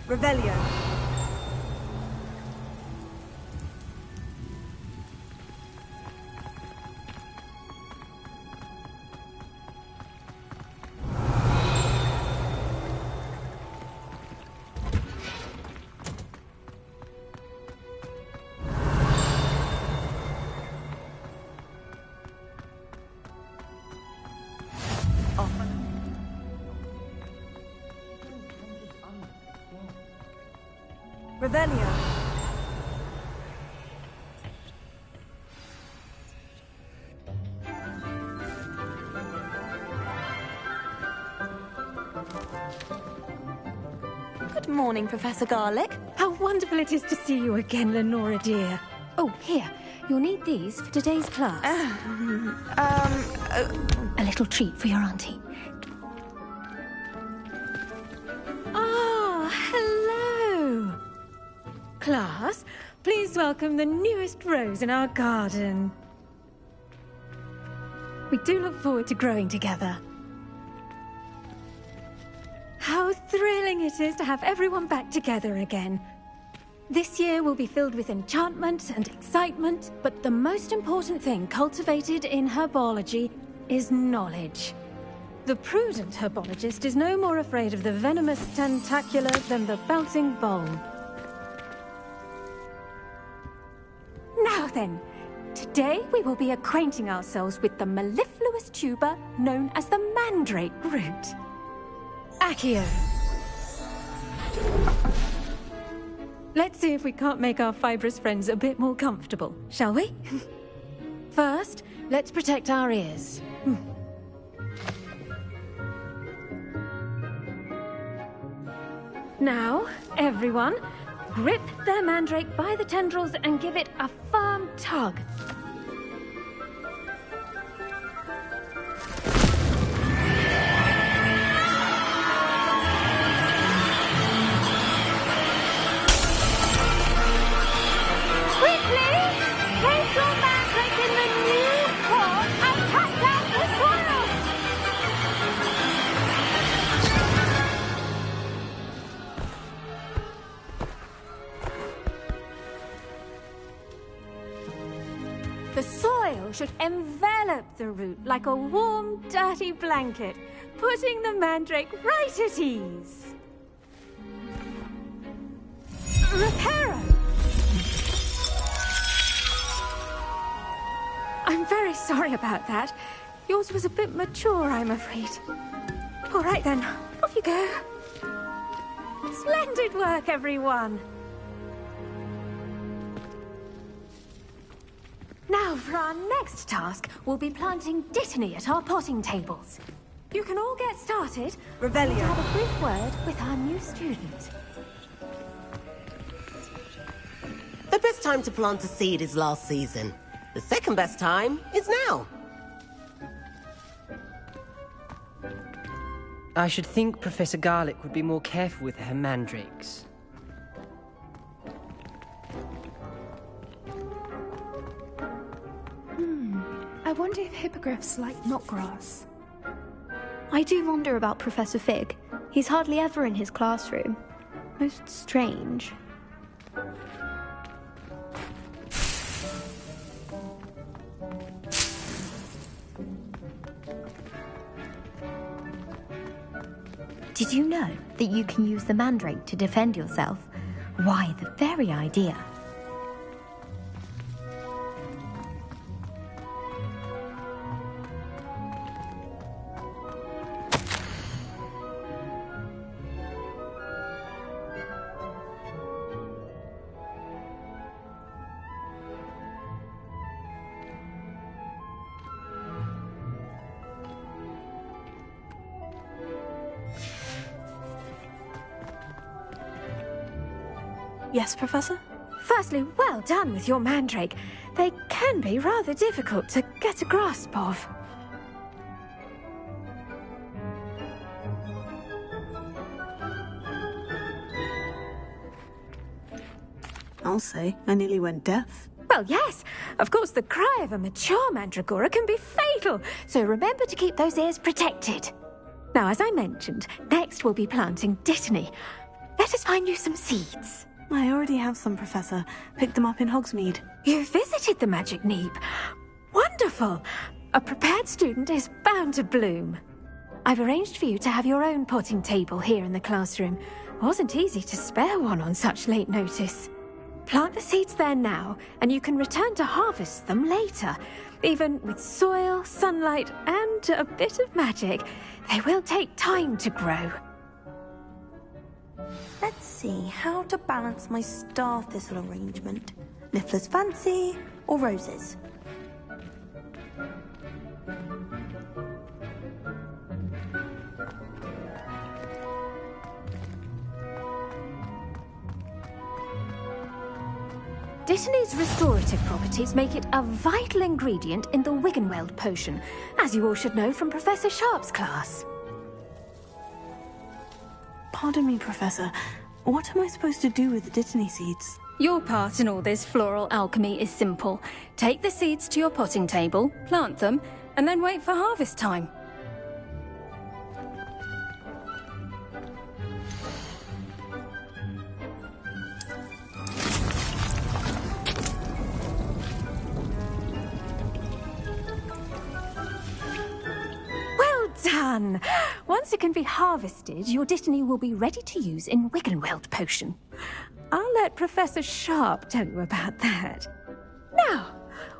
Revelio. Revelio. Good morning, Professor Garlic. How wonderful it is to see you again, Lenora dear. Oh, here. You'll need these for today's class. A little treat for your auntie. Ah, hello. Class, please welcome the newest rose in our garden. We do look forward to growing together. How thrilling it is to have everyone back together again. This year will be filled with enchantment and excitement, but the most important thing cultivated in herbology is knowledge. The prudent herbologist is no more afraid of the venomous tentacular than the bouncing vole. Now then, today we will be acquainting ourselves with the mellifluous tuber known as the mandrake root. Accio. Let's see if we can't make our fibrous friends a bit more comfortable, shall we? First, let's protect our ears. Now, everyone, grip their mandrake by the tendrils and give it a firm tug. The soil should envelop the root like a warm, dirty blanket, putting the mandrake right at ease. Reparo! I'm very sorry about that. Yours was a bit mature, I'm afraid. All right then, off you go. Splendid work, everyone! Now, for our next task, we'll be planting dittany at our potting tables. You can all get started. Revelio. To have a brief word with our new student. The best time to plant a seed is last season. The second best time is now. I should think Professor Garlic would be more careful with her mandrakes. I wonder if hippogriffs like knotgrass. I do wonder about Professor Fig. He's hardly ever in his classroom. Most strange. Did you know that you can use the mandrake to defend yourself? Why, the very idea. Yes, Professor? Firstly, well done with your mandrake. They can be rather difficult to get a grasp of. I'll say, I nearly went deaf. Well, yes. Of course, the cry of a mature mandragora can be fatal, so remember to keep those ears protected. Now, as I mentioned, next we'll be planting Dittany. Let us find you some seeds. I already have some, Professor. Picked them up in Hogsmeade. You visited the Magic Neep. Wonderful! A prepared student is bound to bloom. I've arranged for you to have your own potting table here in the classroom. Wasn't easy to spare one on such late notice. Plant the seeds there now, and you can return to harvest them later. Even with soil, sunlight, and a bit of magic, they will take time to grow. Let's see how to balance my star thistle arrangement. Niffler's fancy or roses? Dittany's restorative properties make it a vital ingredient in the Wiggenweld potion, as you all should know from Professor Sharp's class. Pardon me, Professor. What am I supposed to do with the Dittany seeds? Your part in all this floral alchemy is simple. Take the seeds to your potting table, plant them, and then wait for harvest time. Done! Once it can be harvested, your Dittany will be ready to use in Wiggenweld potion. I'll let Professor Sharp tell you about that. Now,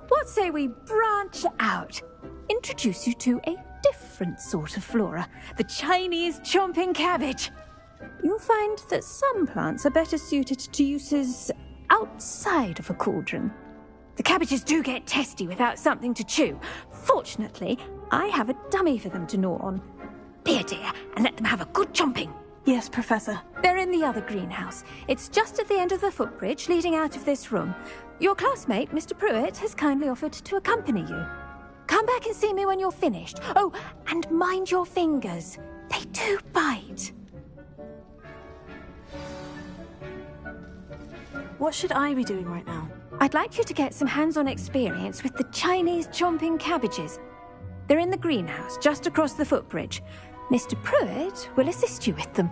what say we branch out? Introduce you to a different sort of flora, the Chinese chomping cabbage. You'll find that some plants are better suited to uses outside of a cauldron. The cabbages do get testy without something to chew. Fortunately, I have a dummy for them to gnaw on. Be a dear and let them have a good chomping. Yes, Professor. They're in the other greenhouse. It's just at the end of the footbridge leading out of this room. Your classmate, Mr. Pruitt, has kindly offered to accompany you. Come back and see me when you're finished. Oh, and mind your fingers. They do bite. What should I be doing right now? I'd like you to get some hands-on experience with the Chinese chomping cabbages. They're in the greenhouse, just across the footbridge. Mr. Pruitt will assist you with them.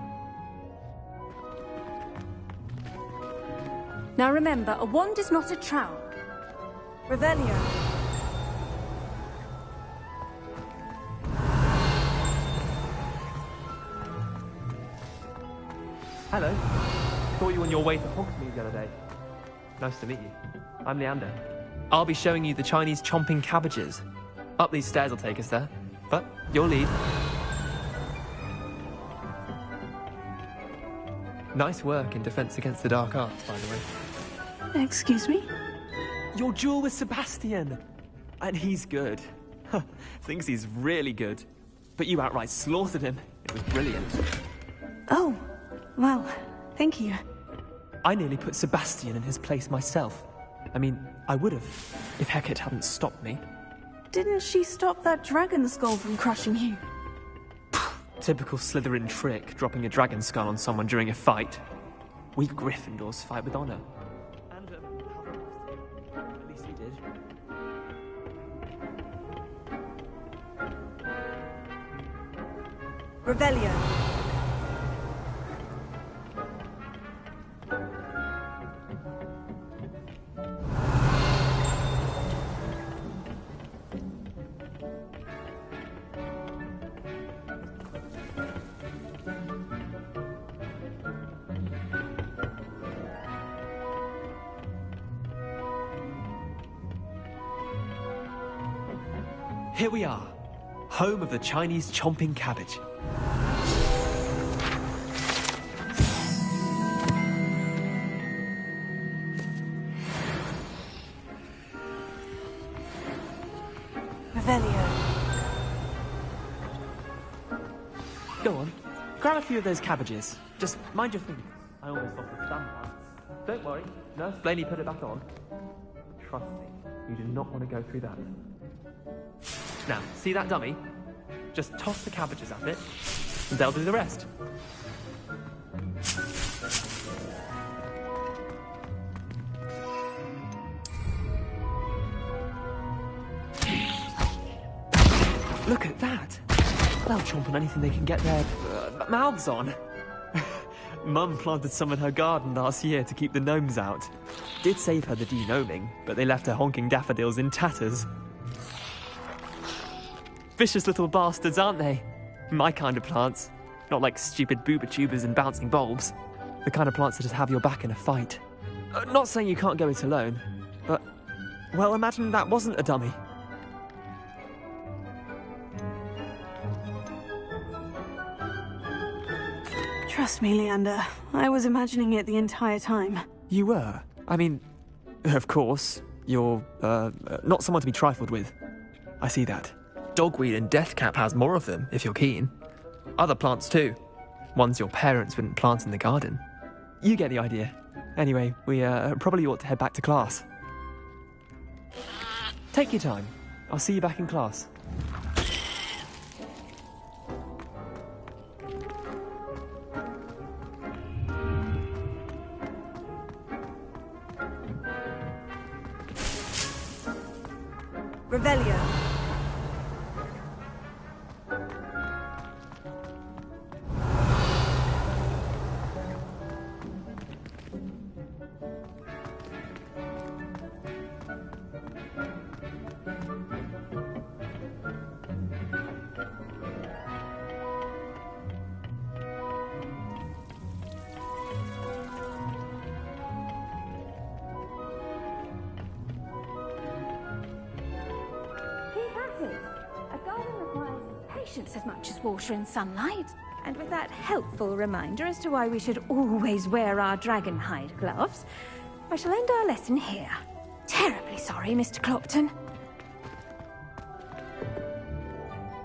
Now remember, a wand is not a trowel. Revelio. Hello. Thought you were on your way to Hogsmeade the other day. Nice to meet you. I'm Leander. I'll be showing you the Chinese chomping cabbages. Up these stairs will take us there, but your lead. Nice work in Defense Against the Dark Arts, by the way. Excuse me? Your duel with Sebastian! And he's good. Thinks he's really good. But you outright slaughtered him. It was brilliant. Oh, well, thank you. I nearly put Sebastian in his place myself. I mean, I would have, if Hecate hadn't stopped me. Didn't she stop that dragon skull from crushing you? Typical Slytherin trick, dropping a dragon skull on someone during a fight. We Gryffindors fight with honor. And, at least he did. Revelio. Here we are, home of the Chinese chomping cabbage. Revelio. Go on, grab a few of those cabbages. Just mind your fingers. I almost lost the stand part. Don't worry, Nurse Blaney put it back on. Trust me, you do not want to go through that. Now, see that dummy? Just toss the cabbages at it, and they'll do the rest. Look at that! They'll chomp on anything they can get their mouths on. Mum planted some in her garden last year to keep the gnomes out. Did save her the de-gnoming, but they left her honking daffodils in tatters. Vicious little bastards, aren't they? My kind of plants. Not like stupid booba tubers and bouncing bulbs. The kind of plants that just have your back in a fight. Not saying you can't go it alone, but... well, imagine that wasn't a dummy. Trust me, Leander. I was imagining it the entire time. You were? I mean, of course, you're, not someone to be trifled with. I see that. Dogweed and deathcap has more of them, if you're keen. Other plants too. Ones your parents wouldn't plant in the garden. You get the idea. Anyway, we, probably ought to head back to class. Take your time. I'll see you back in class. Revelio. As much as water and sunlight. And with that helpful reminder as to why we should always wear our dragon hide gloves, I shall end our lesson here. Terribly sorry, Mr. Clopton.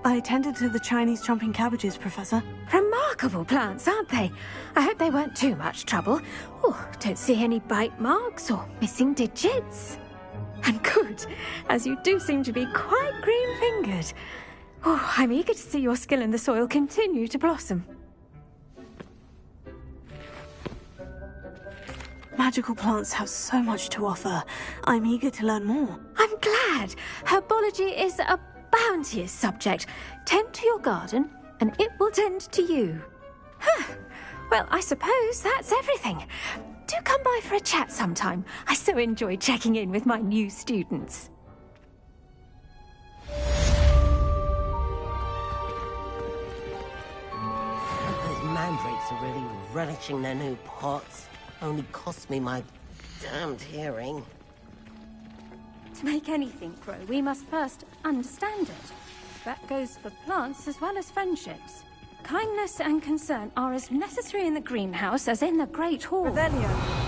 I tended to the Chinese chomping cabbages, Professor. Remarkable plants, aren't they? I hope they weren't too much trouble. Oh, don't see any bite marks or missing digits. And good, as you do seem to be quite green-fingered. Oh, I'm eager to see your skill in the soil continue to blossom. Magical plants have so much to offer. I'm eager to learn more. I'm glad. Herbology is a bounteous subject. Tend to your garden, and it will tend to you. Huh. Well, I suppose that's everything. Do come by for a chat sometime. I so enjoy checking in with my new students. Mandrakes are really relishing their new pots. Only cost me my damned hearing. To make anything grow, we must first understand it. That goes for plants as well as friendships. Kindness and concern are as necessary in the greenhouse as in the Great Hall. Revelio.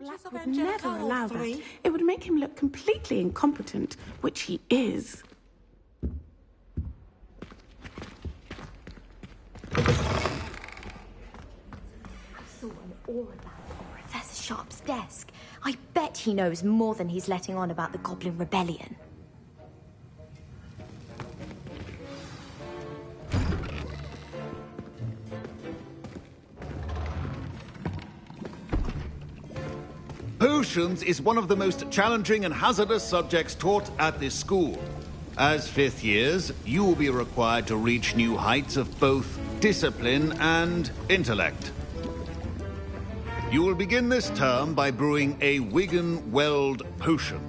Black would never allow that. It would make him look completely incompetent, which he is. I saw an aura band on Professor Sharp's desk. I bet he knows more than he's letting on about the Goblin Rebellion. Potions is one of the most challenging and hazardous subjects taught at this school. As fifth years, you will be required to reach new heights of both discipline and intellect. You will begin this term by brewing a Wigan-Weld potion.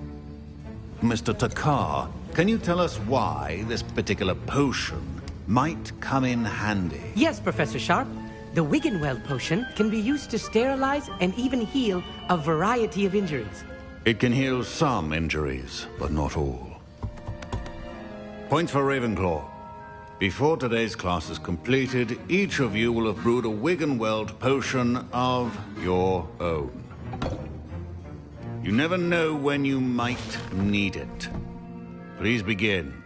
Mr. Takar, can you tell us why this particular potion might come in handy? Yes, Professor Sharp. The Wigan-Weld potion can be used to sterilize and even heal a variety of injuries. It can heal some injuries, but not all. Points for Ravenclaw. Before today's class is completed, each of you will have brewed a Wigan-Weld potion of your own. You never know when you might need it. Please begin.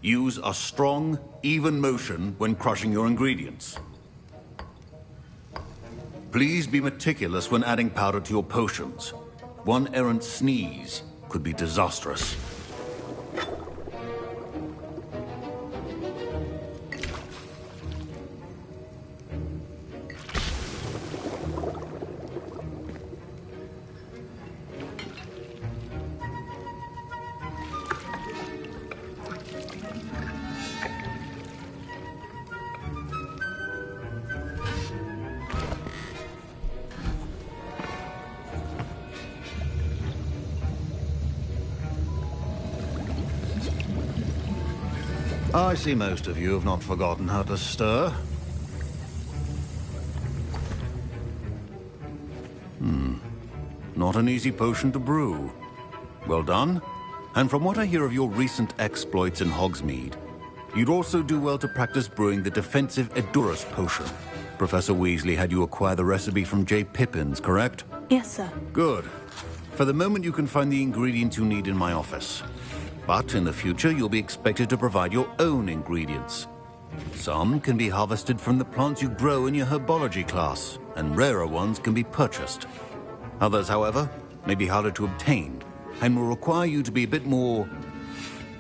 Use a strong, even motion when crushing your ingredients. Please be meticulous when adding powder to your potions. One errant sneeze could be disastrous. I see most of you have not forgotten how to stir. Not an easy potion to brew. Well done. And from what I hear of your recent exploits in Hogsmeade, you'd also do well to practice brewing the defensive Edurus potion. Professor Weasley had you acquire the recipe from J. Pippin's, correct? Yes, sir. Good. For the moment, you can find the ingredients you need in my office. But in the future, you'll be expected to provide your own ingredients. Some can be harvested from the plants you grow in your Herbology class, and rarer ones can be purchased. Others, however, may be harder to obtain, and will require you to be a bit more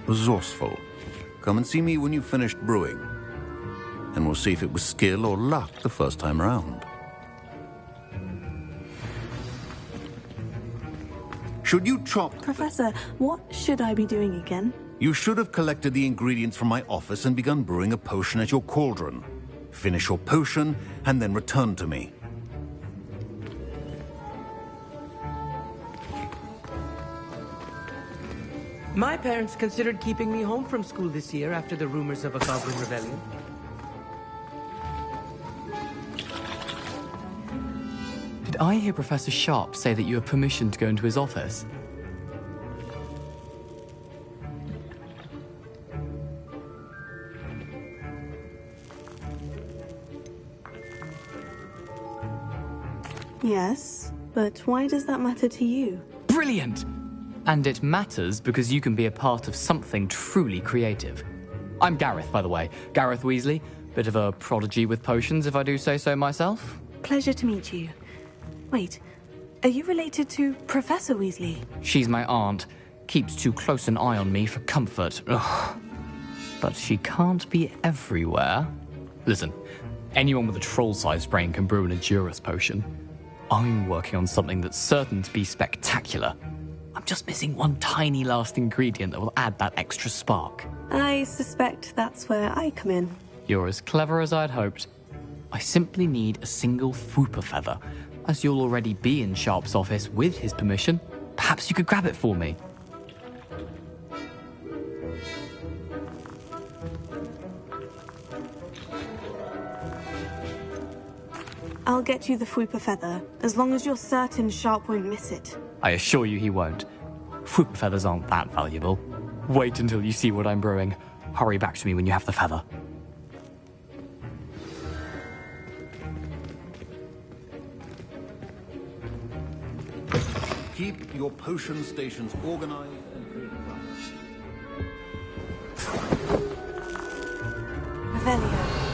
resourceful. Come and see me when you've finished brewing, and we'll see if it was skill or luck the first time around. Should you chop... Professor, what should I be doing again? You should have collected the ingredients from my office and begun brewing a potion at your cauldron. Finish your potion, and then return to me. My parents considered keeping me home from school this year after the rumors of a goblin rebellion. Did I hear Professor Sharp say that you have permission to go into his office? Yes, but why does that matter to you? Brilliant! And it matters because you can be a part of something truly creative. I'm Gareth, by the way. Gareth Weasley. Bit of a prodigy with potions, if I do say so myself. Pleasure to meet you. Wait, are you related to Professor Weasley? She's my aunt. Keeps too close an eye on me for comfort. Ugh. But she can't be everywhere. Listen, anyone with a troll-sized brain can brew an Edurus potion. I'm working on something that's certain to be spectacular. I'm just missing one tiny last ingredient that will add that extra spark. I suspect that's where I come in. You're as clever as I'd hoped. I simply need a single Fwooper feather. As you'll already be in Sharp's office with his permission, perhaps you could grab it for me. I'll get you the Fwooper feather, as long as you're certain Sharp won't miss it. I assure you he won't. Fwooper feathers aren't that valuable. Wait until you see what I'm brewing. Hurry back to me when you have the feather. Keep your potion stations organized and Revelio.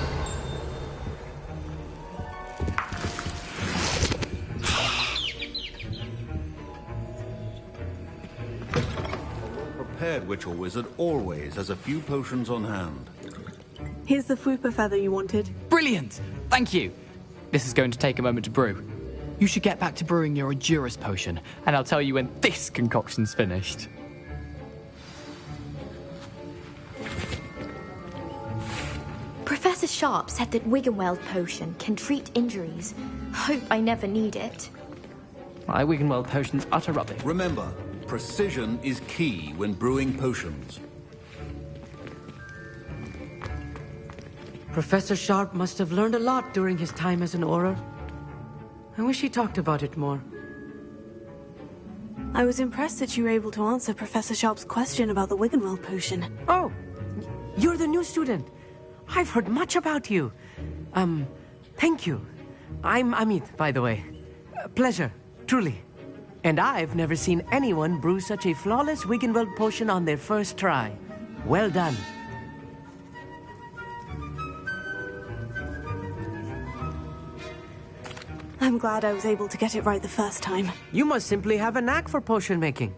prepared witch or wizard always has a few potions on hand. Here's the Fwooper feather you wanted. Brilliant! Thank you! This is going to take a moment to brew. You should get back to brewing your Edurus potion, and I'll tell you when this concoction's finished. Professor Sharp said that Wiggenweld potion can treat injuries. Hope I never need it. My Wiggenweld potion's utter rubbish. Remember, precision is key when brewing potions. Professor Sharp must have learned a lot during his time as an Auror. I wish he talked about it more. I was impressed that you were able to answer Professor Sharp's question about the Wiggenweld potion. Oh, you're the new student. I've heard much about you. Thank you. I'm Amit, by the way. Pleasure, truly. And I've never seen anyone brew such a flawless Wiggenweld potion on their first try. Well done. I'm glad I was able to get it right the first time. You must simply have a knack for potion making.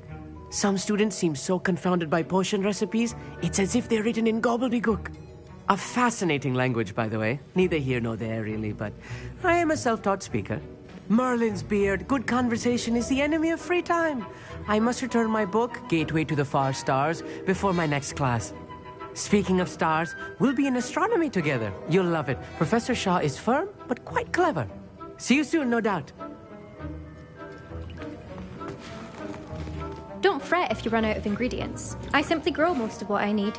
Some students seem so confounded by potion recipes, it's as if they're written in gobbledygook. A fascinating language, by the way. Neither here nor there, really, but I am a self-taught speaker. Merlin's beard, good conversation is the enemy of free time. I must return my book, Gateway to the Far Stars, before my next class. Speaking of stars, we'll be in astronomy together. You'll love it. Professor Shaw is firm, but quite clever. See you soon, no doubt. Don't fret if you run out of ingredients. I simply grow most of what I need.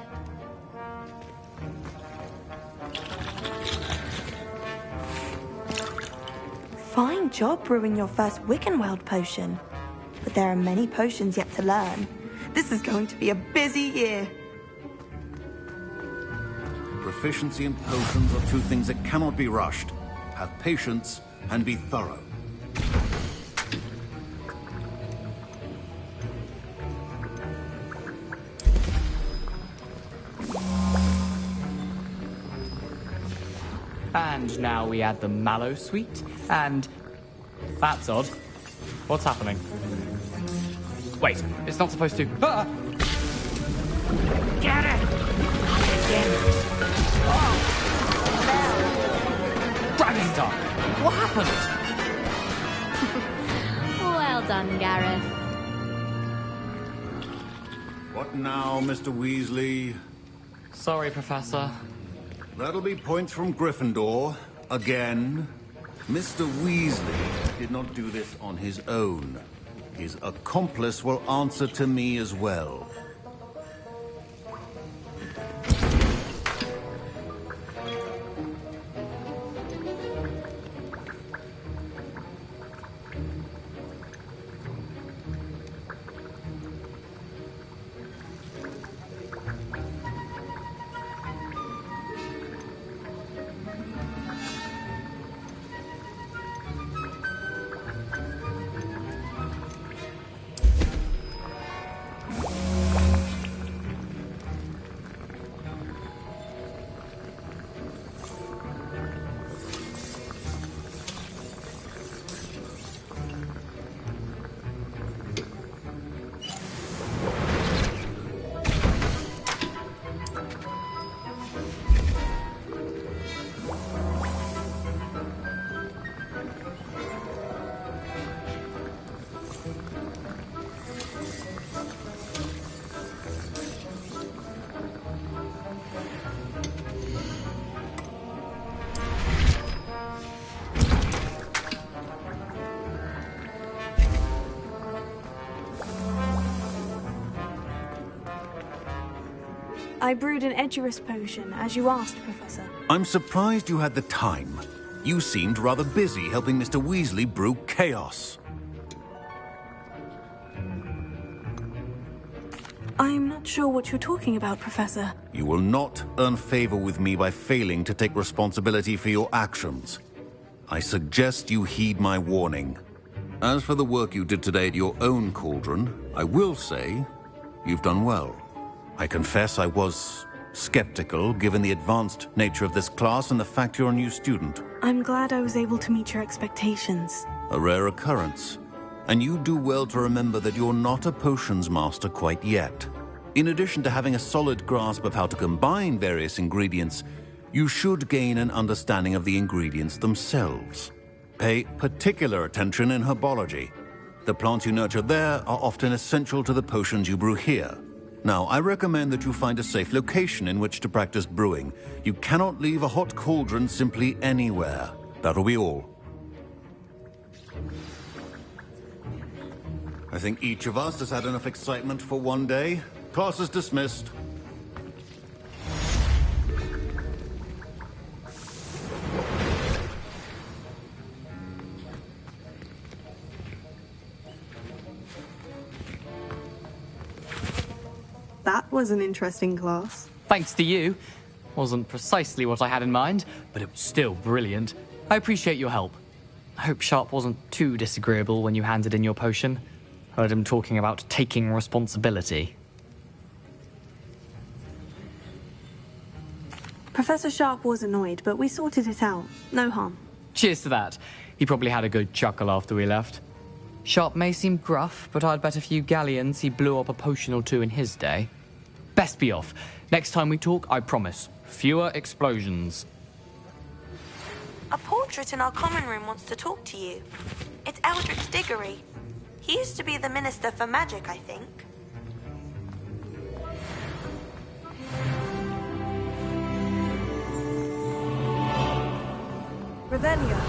Fine job brewing your first Wiggenweld potion. But there are many potions yet to learn. This is going to be a busy year. Proficiency in potions are two things that cannot be rushed. Have patience and be thorough. And now we add the mallow sweet, and... That's odd. What's happening? Wait, it's not supposed to... Ah! Get it! Dragon Star! What happened? Well done, Gareth. What now, Mr. Weasley? Sorry, Professor. That'll be points from Gryffindor. Again. Mr. Weasley did not do this on his own. His accomplice will answer to me as well. I brewed an Edurus potion, as you asked, Professor. I'm surprised you had the time. You seemed rather busy helping Mr. Weasley brew chaos. I'm not sure what you're talking about, Professor. You will not earn favor with me by failing to take responsibility for your actions. I suggest you heed my warning. As for the work you did today at your own cauldron, I will say you've done well. I confess I was skeptical, given the advanced nature of this class and the fact you're a new student. I'm glad I was able to meet your expectations. A rare occurrence. And you do well to remember that you're not a potions master quite yet. In addition to having a solid grasp of how to combine various ingredients, you should gain an understanding of the ingredients themselves. Pay particular attention in herbology. The plants you nurture there are often essential to the potions you brew here. Now, I recommend that you find a safe location in which to practice brewing. You cannot leave a hot cauldron simply anywhere. That'll be all. I think each of us has had enough excitement for one day. Class is dismissed. That was an interesting class. Thanks to you. Wasn't precisely what I had in mind, but it was still brilliant. I appreciate your help. I hope Sharp wasn't too disagreeable when you handed in your potion. Heard him talking about taking responsibility. Professor Sharp was annoyed, but we sorted it out. No harm. Cheers to that. He probably had a good chuckle after we left. Sharp may seem gruff, but I'd bet a few galleons he blew up a potion or two in his day. Best be off. Next time we talk, I promise. Fewer explosions. A portrait in our common room wants to talk to you. It's Eldritch Diggory. He used to be the Minister for Magic, I think. Revelio.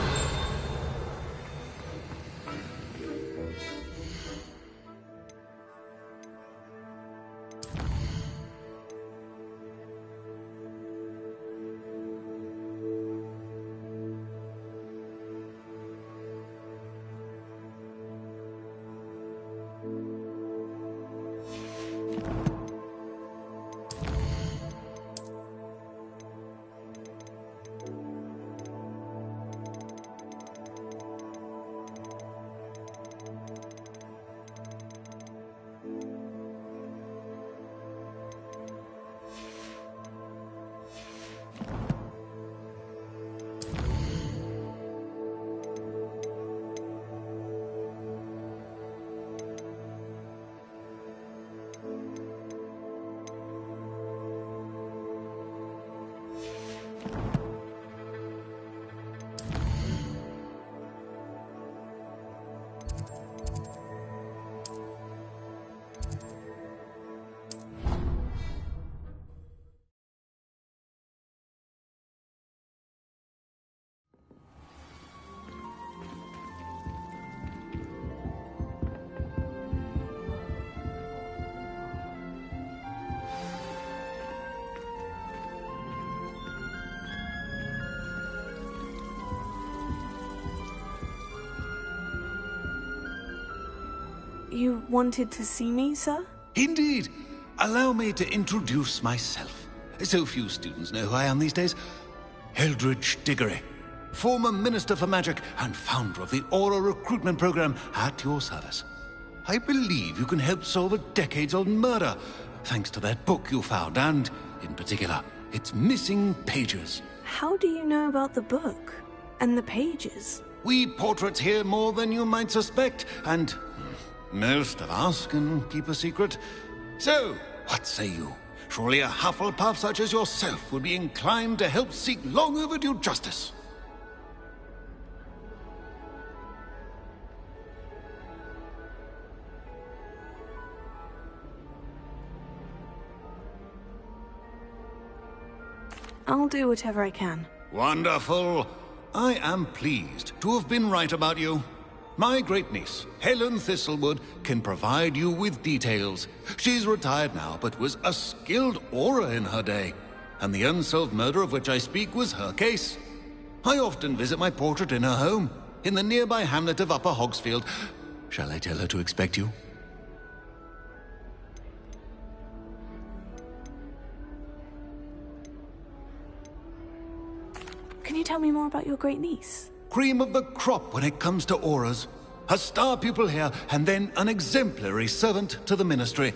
You wanted to see me, sir? Indeed. Allow me to introduce myself. So few students know who I am these days. Eldritch Diggory, former Minister for Magic and founder of the Aura recruitment program at your service. I believe you can help solve a decades-old murder, thanks to that book you found, and, in particular, its missing pages. How do you know about the book? And the pages? We portraits hear more than you might suspect, and most of us can keep a secret. So, what say you? Surely a Hufflepuff such as yourself would be inclined to help seek long overdue justice. I'll do whatever I can. Wonderful. I am pleased to have been right about you. My great-niece, Helen Thistlewood, can provide you with details. She's retired now, but was a skilled aura in her day. And the unsolved murder of which I speak was her case. I often visit my portrait in her home, in the nearby hamlet of Upper Hogsfield. Shall I tell her to expect you? Can you tell me more about your great-niece? Cream of the crop when it comes to auras. A star pupil here, and then an exemplary servant to the ministry.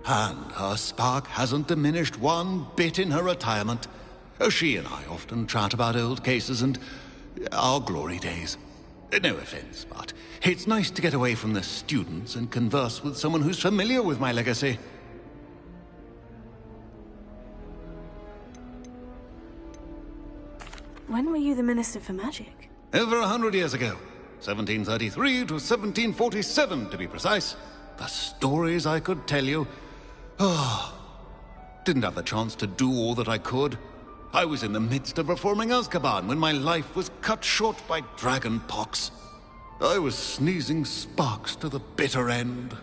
And her spark hasn't diminished one bit in her retirement. She and I often chat about old cases and our glory days. No offense, but it's nice to get away from the students and converse with someone who's familiar with my legacy. When were you the Minister for Magic? Over 100 years ago. 1733 to 1747, to be precise. The stories I could tell you. Didn't have the chance to do all that I could. I was in the midst of reforming Azkaban when my life was cut short by dragon pox. I was sneezing sparks to the bitter end.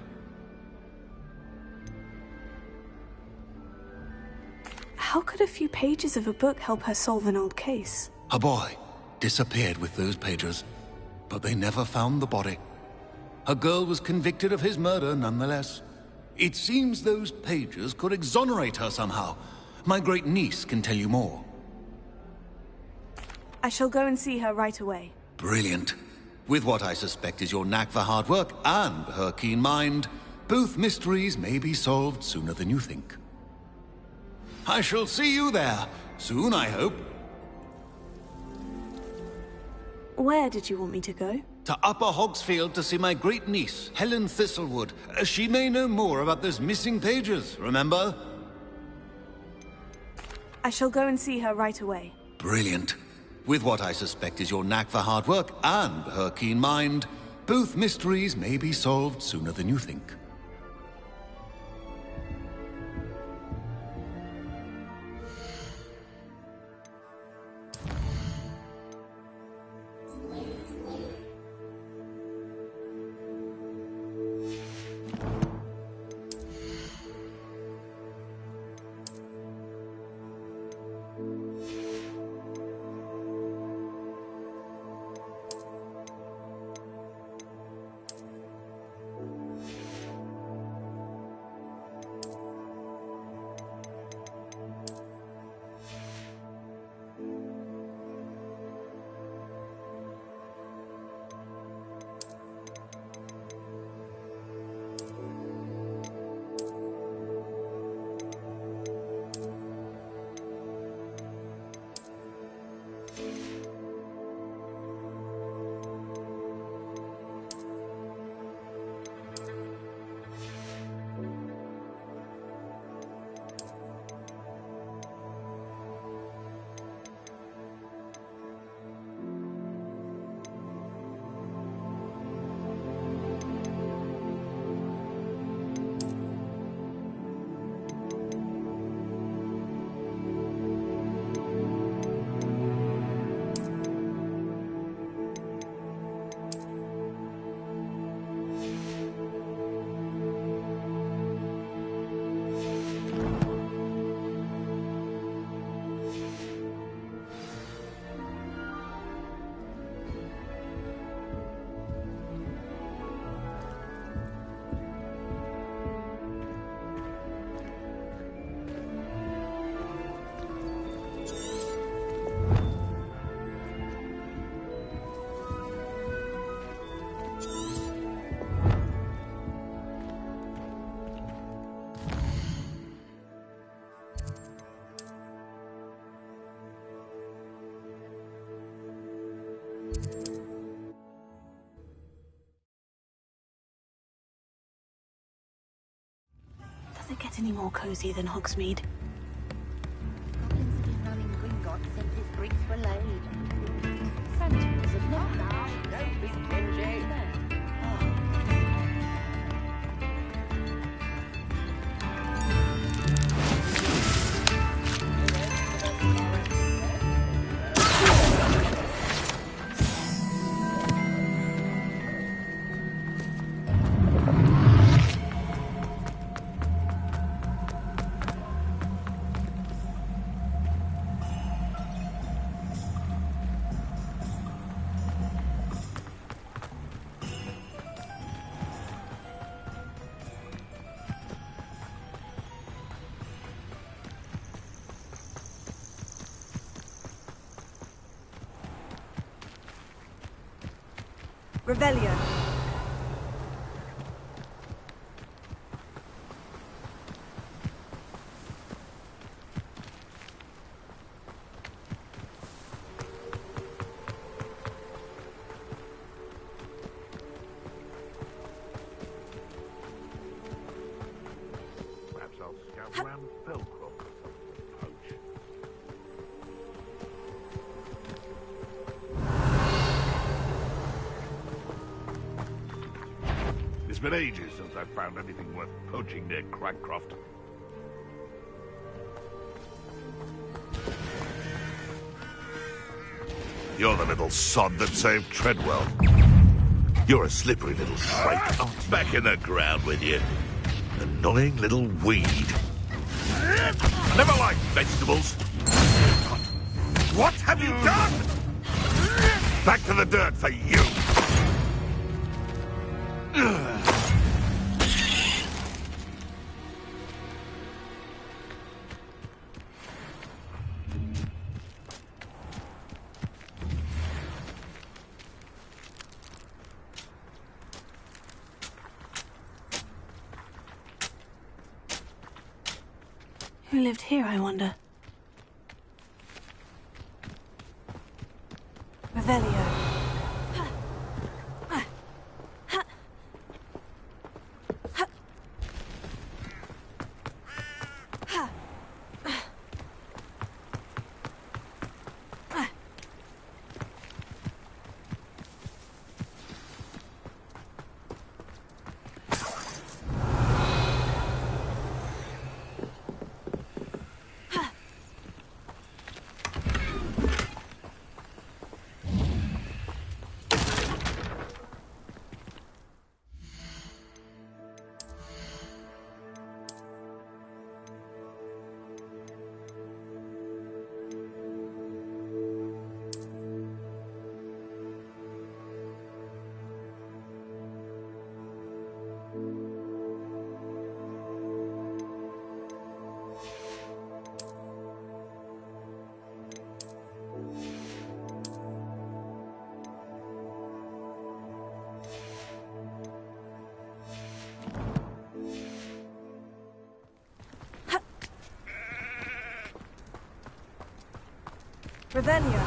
How could a few pages of a book help her solve an old case? A boy disappeared with those pages, but they never found the body. A girl was convicted of his murder nonetheless. It seems those pages could exonerate her somehow. My great-niece can tell you more. I shall go and see her right away. Brilliant. With what I suspect is your knack for hard work and her keen mind, both mysteries may be solved sooner than you think. I shall see you there. Soon, I hope. Where did you want me to go? To Upper Hogsfield to see my great niece, Helen Thistlewood. She may know more about those missing pages, remember? I shall go and see her right away. Brilliant. With what I suspect is your knack for hard work and her keen mind, both mysteries may be solved sooner than you think. Does it get any more cozy than Hogsmeade? Goblins have been running Gringotts since its bricks were laid. Centuries of not now. Don't be cringy. Revelio. Perhaps I'll scout around Belcroft or something, poach. It's been ages since I've found anything worth poaching near Cragcroft. You're the little sod that saved Treadwell. You're a slippery little shrike. Oh, back in the ground with you. Annoying little weed. I never liked vegetables. What have you done? Back to the dirt for you. Who lived here, I wonder? Revelio. Revelio.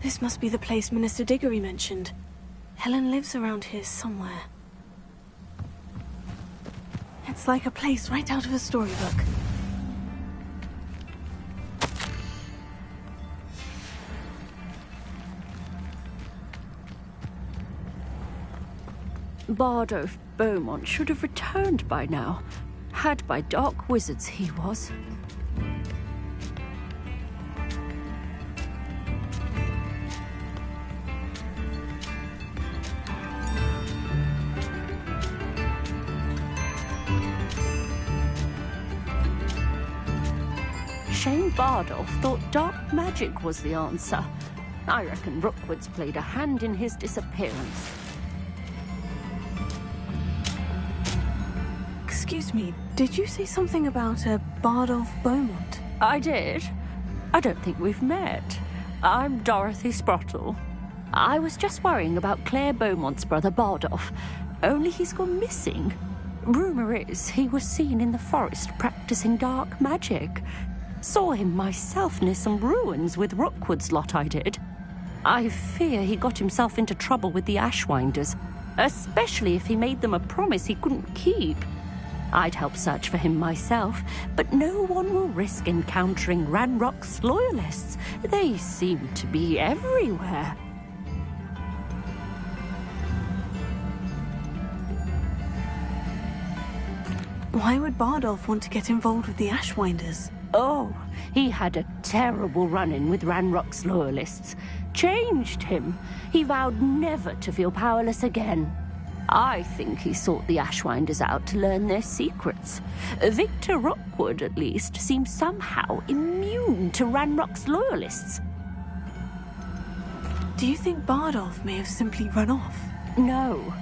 This must be the place Minister Diggory mentioned. Helen lives around here somewhere. It's like a place right out of a storybook. Bardolph Beaumont should have returned by now. Had by dark wizards he was. Shane Bardolph thought dark magic was the answer. I reckon Rookwood's played a hand in his disappearance. Excuse me, did you say something about a Bardolph Beaumont? I did. I don't think we've met. I'm Dorothy Sprottle. I was just worrying about Claire Beaumont's brother Bardolph, only he's gone missing. Rumour is he was seen in the forest practicing dark magic. Saw him myself near some ruins with Rookwood's lot I did. I fear he got himself into trouble with the Ashwinders, especially if he made them a promise he couldn't keep. I'd help search for him myself, but no one will risk encountering Ranrock's loyalists. They seem to be everywhere. Why would Bardolph want to get involved with the Ashwinders? Oh, he had a terrible run-in with Ranrock's loyalists. Changed him. He vowed never to feel powerless again. I think he sought the Ashwinders out to learn their secrets. Victor Rookwood, at least, seems somehow immune to Ranrock's loyalists. Do you think Bardolph may have simply run off? No.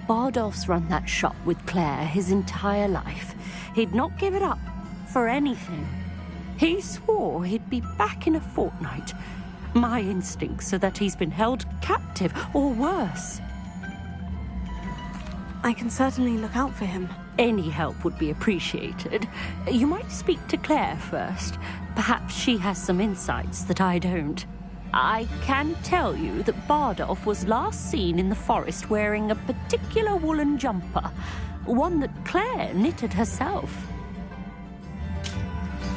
Bardolph's run that shop with Claire his entire life. He'd not give it up for anything. He swore he'd be back in a fortnight. My instincts are that he's been held captive, or worse. I can certainly look out for him. Any help would be appreciated. You might speak to Claire first. Perhaps she has some insights that I don't. I can tell you that Bardolph was last seen in the forest wearing a particular woolen jumper, one that Claire knitted herself.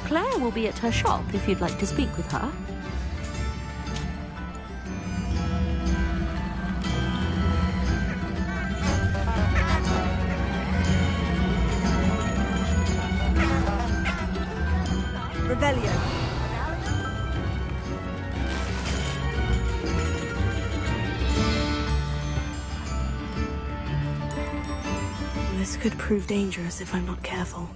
Claire will be at her shop if you'd like to speak with her. Revelio. This could prove dangerous if I'm not careful.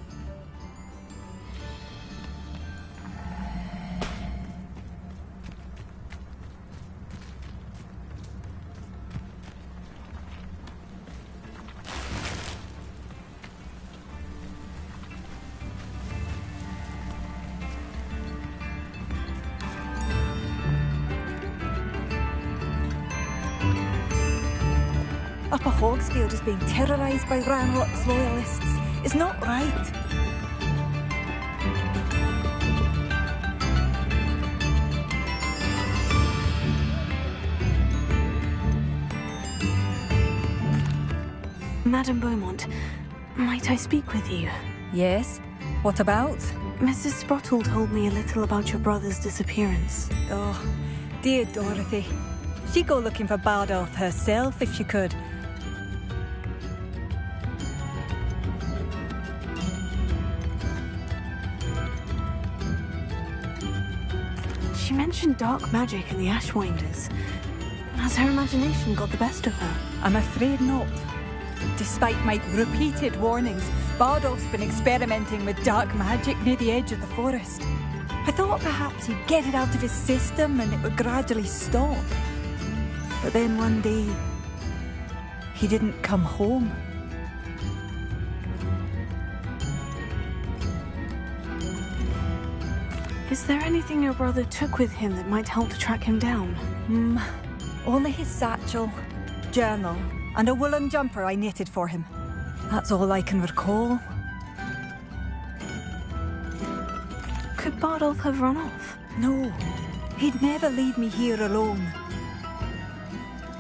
Hogsfield is being terrorised by Ranrock's loyalists. It's not right. Madame Beaumont, might I speak with you? Yes? What about? Mrs. Sprottle told me a little about your brother's disappearance. Oh, dear Dorothy. She'd go looking for Bardolph herself if she could. She mentioned dark magic in the Ashwinders. Has her imagination got the best of her? I'm afraid not. Despite my repeated warnings, Bardolph's been experimenting with dark magic near the edge of the forest. I thought perhaps he'd get it out of his system and it would gradually stop. But then one day, he didn't come home. Is there anything your brother took with him that might help to track him down? Only his satchel, journal, and a woolen jumper I knitted for him. That's all I can recall. Could Bardolph have run off? No, he'd never leave me here alone.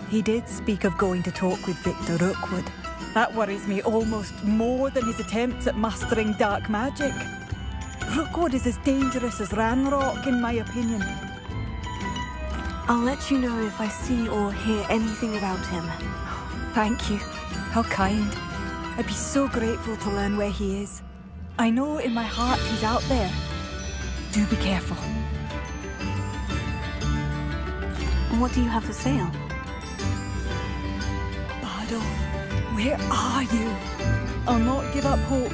He did speak of going to talk with Victor Rookwood. That worries me almost more than his attempts at mastering dark magic. Rookwood is as dangerous as Ranrock, in my opinion. I'll let you know if I see or hear anything about him. Thank you. How kind. I'd be so grateful to learn where he is. I know in my heart he's out there. Do be careful. What do you have for sale? Bardolph, where are you? I'll not give up hope.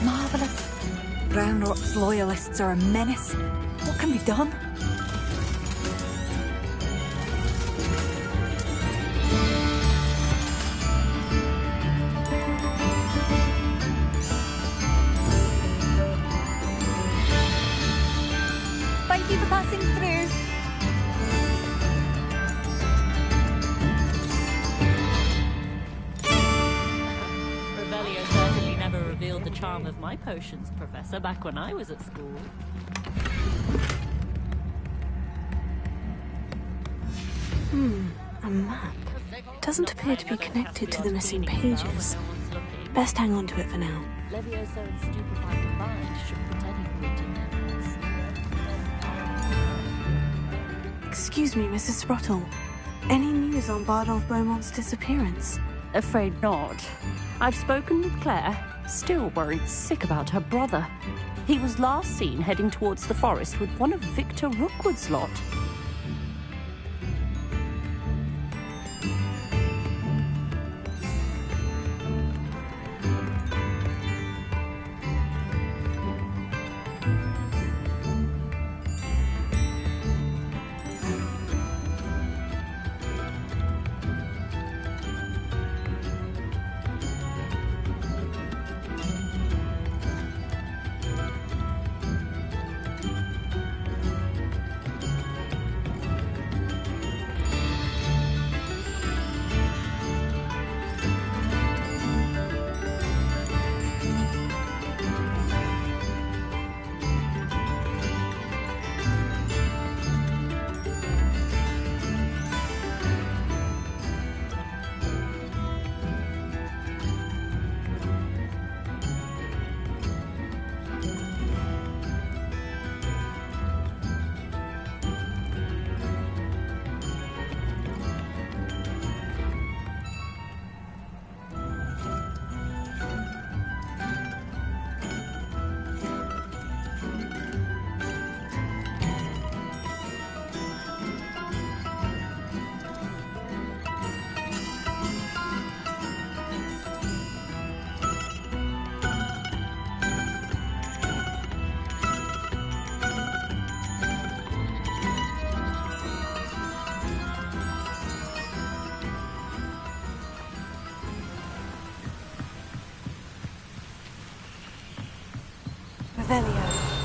Marvellous. Ranrock's loyalists are a menace. What can be done? Thank you for passing through. Revelio certainly never revealed the charm of my potions, Professor, back when I was at school. A map. Doesn't appear to be connected to the missing pages. Best hang on to it for now. Levioso and Stupefy combined should put any root in their place. Excuse me, Mrs. Sprottle. Any news on Bardolph Beaumont's disappearance? Afraid not. I've spoken with Claire, still worried sick about her brother. He was last seen heading towards the forest with one of Victor Rookwood's lot. Revelio.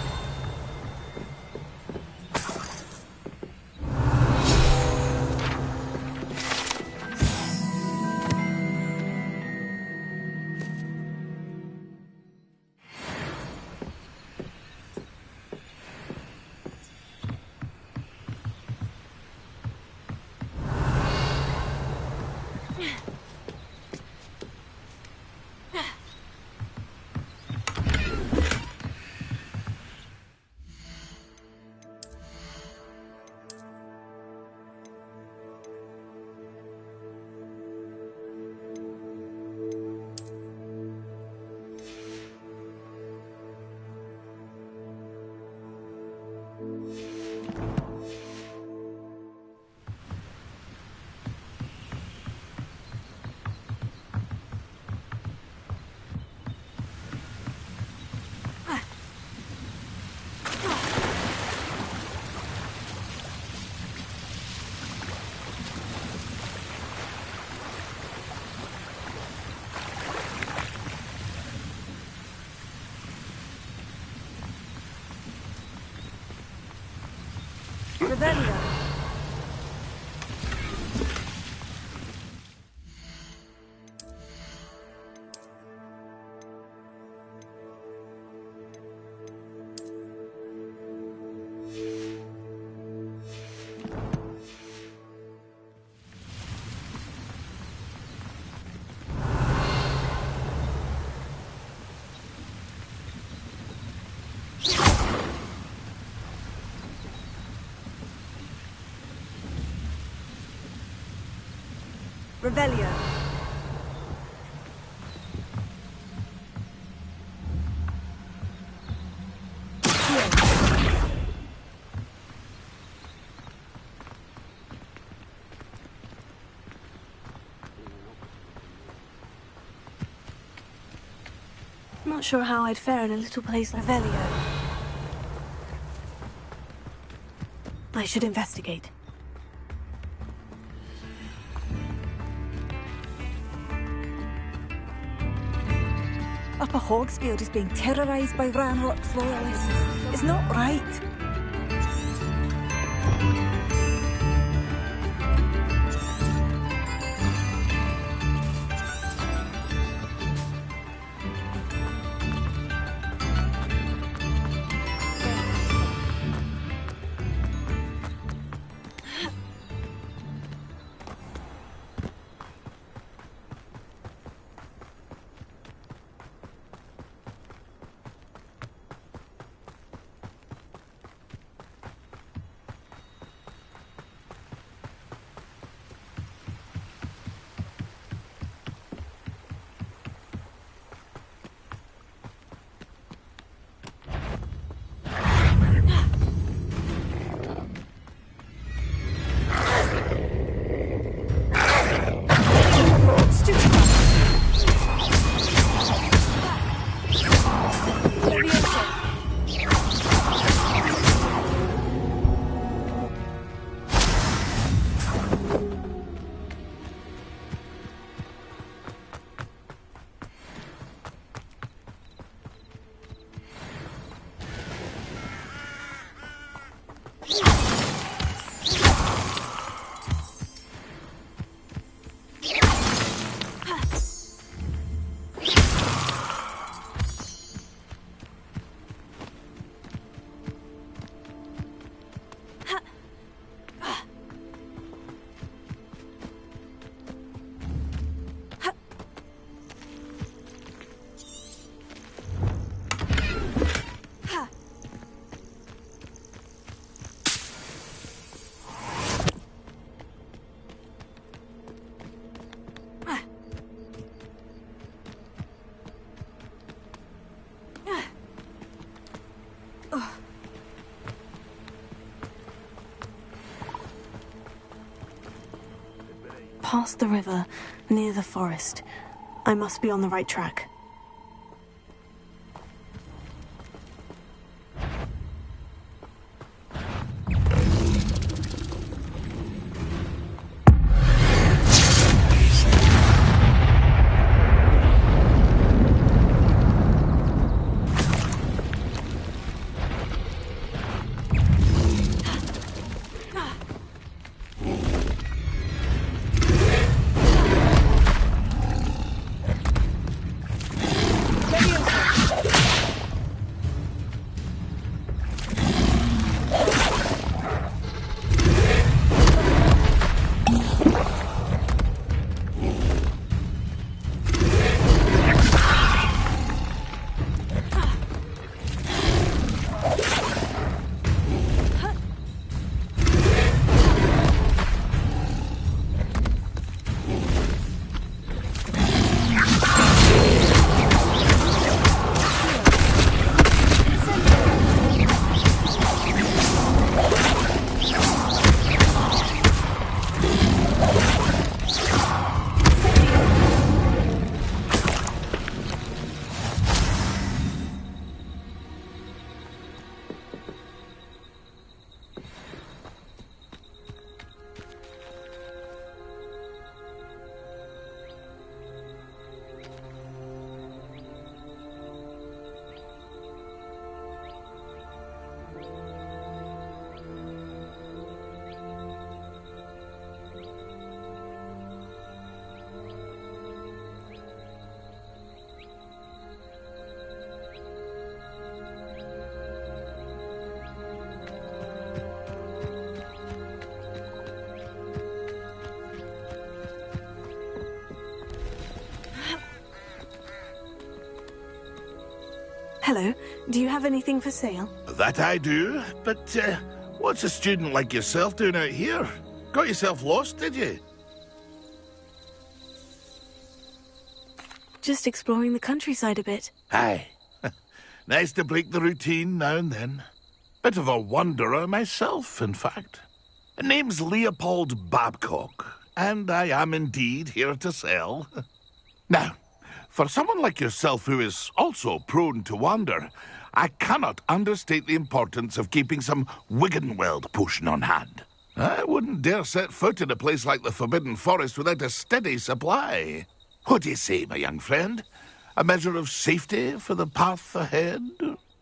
Revelio. Revelio. Not sure how I'd fare in a little place like Revelio. I should investigate. Upper Hogsfield is being terrorised by Ranrock's loyalists. It's not right. Past the river, near the forest. I must be on the right track. Hello. Do you have anything for sale? That I do, but what's a student like yourself doing out here? Got yourself lost, did you? Just exploring the countryside a bit. Aye. Nice to break the routine now and then. Bit of a wanderer myself, in fact. Name's Leopold Babcock, and I am indeed here to sell. Now, for someone like yourself who is also prone to wander, I cannot understate the importance of keeping some Wiggenweld potion on hand. I wouldn't dare set foot in a place like the Forbidden Forest without a steady supply. What do you say, my young friend? A measure of safety for the path ahead?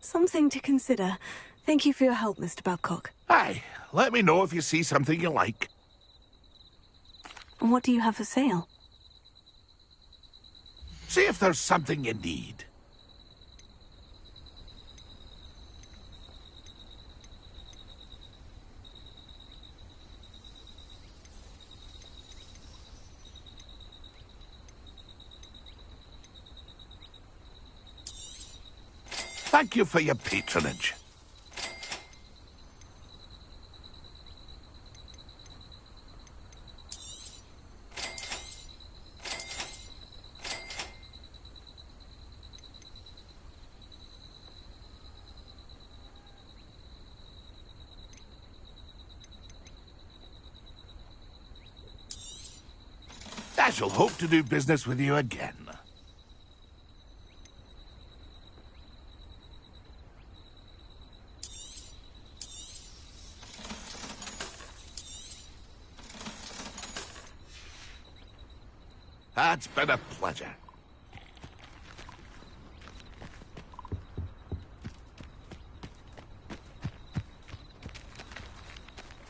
Something to consider. Thank you for your help, Mr. Babcock. Aye, let me know if you see something you like. What do you have for sale? See if there's something you need. Thank you for your patronage. I shall hope to do business with you again. It's been a pleasure.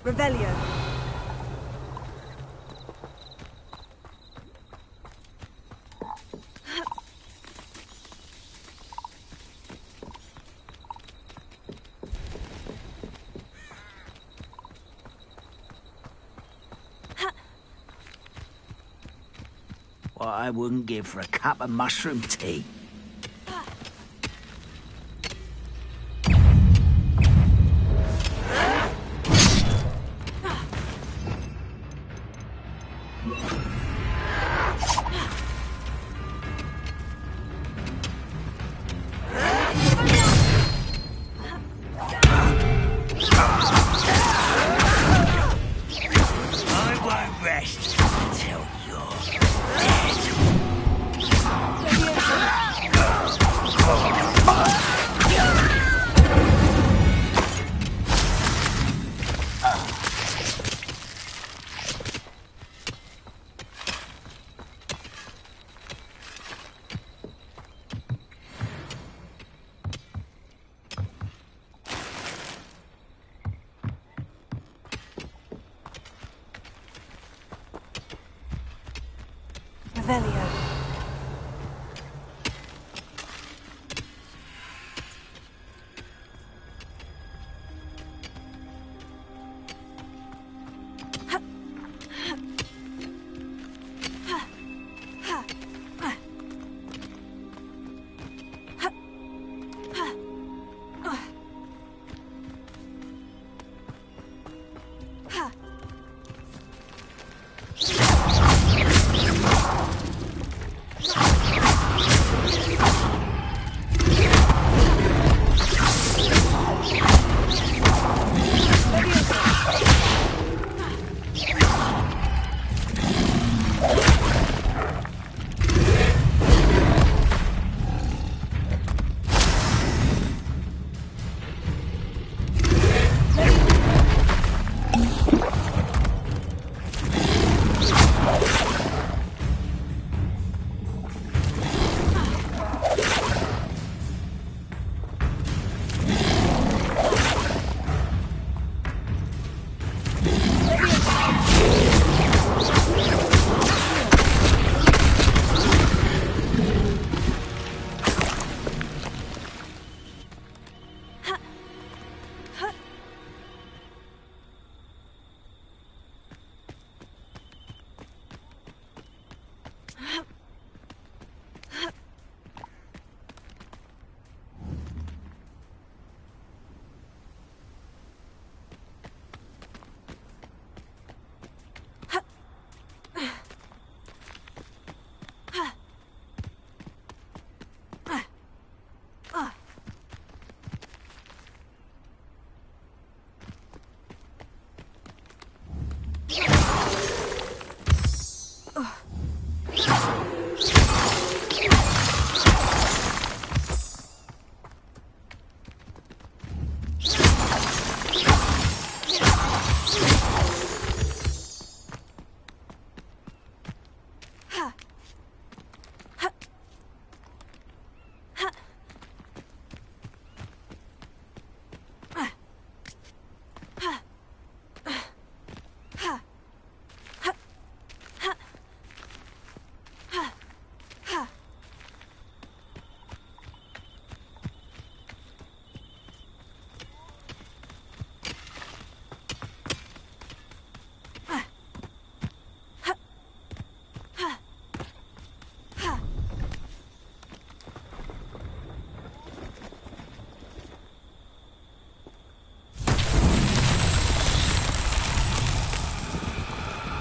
Revelio. What I wouldn't give for a cup of mushroom tea. I won't rest until you're dead. Revelio.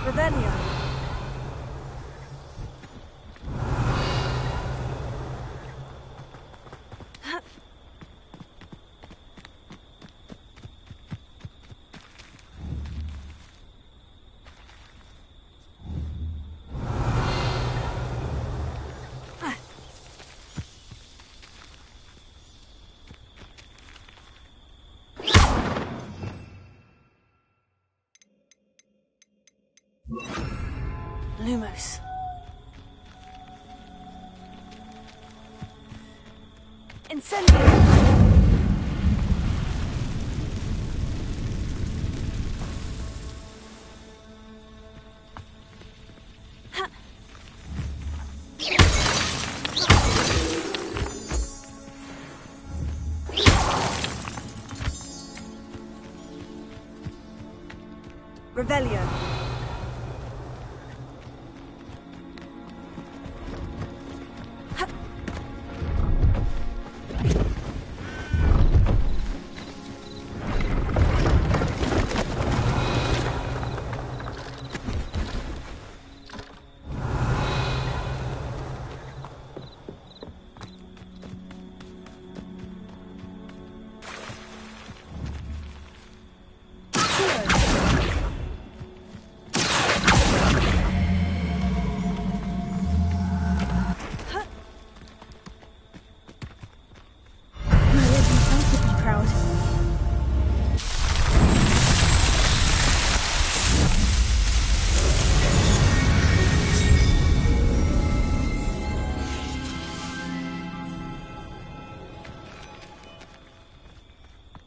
Revelio. Lumos. Incendio! Revelio.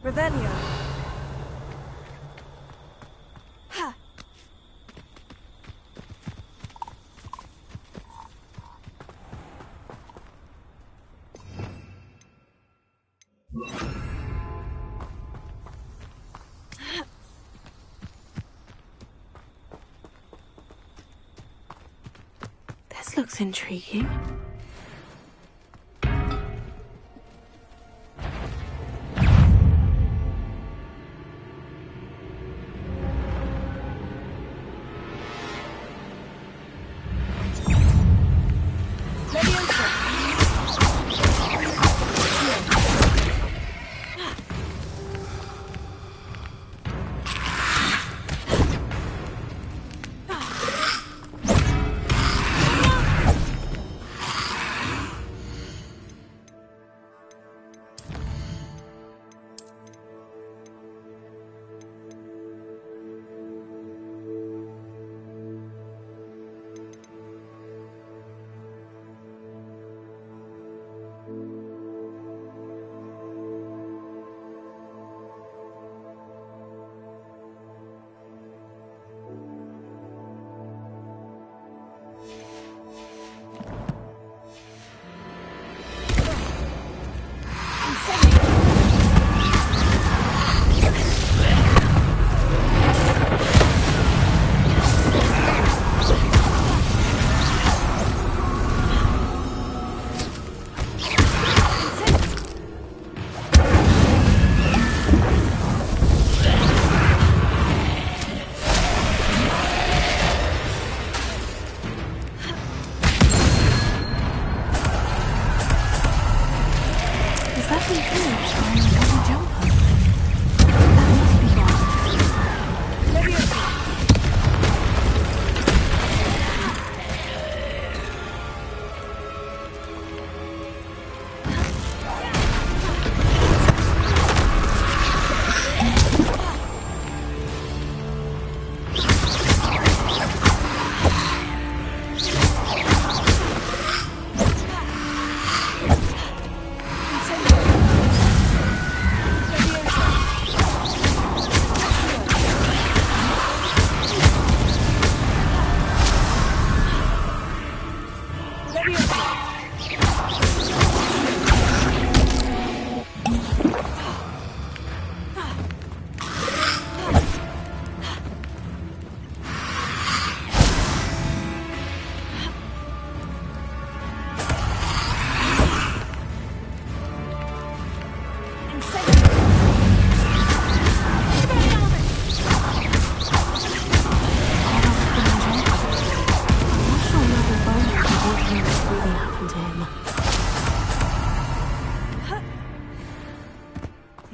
Revelio. Ha. This looks intriguing.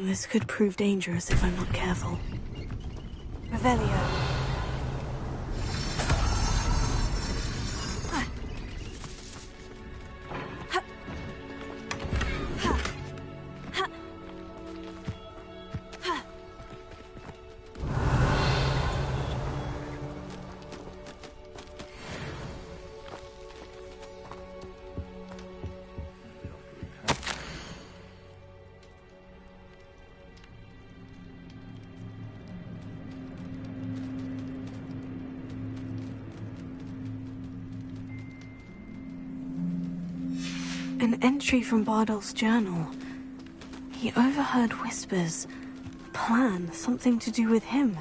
This could prove dangerous if I'm not careful. Revelio. An entry from Bardolph's journal. He overheard whispers. A plan, something to do with him.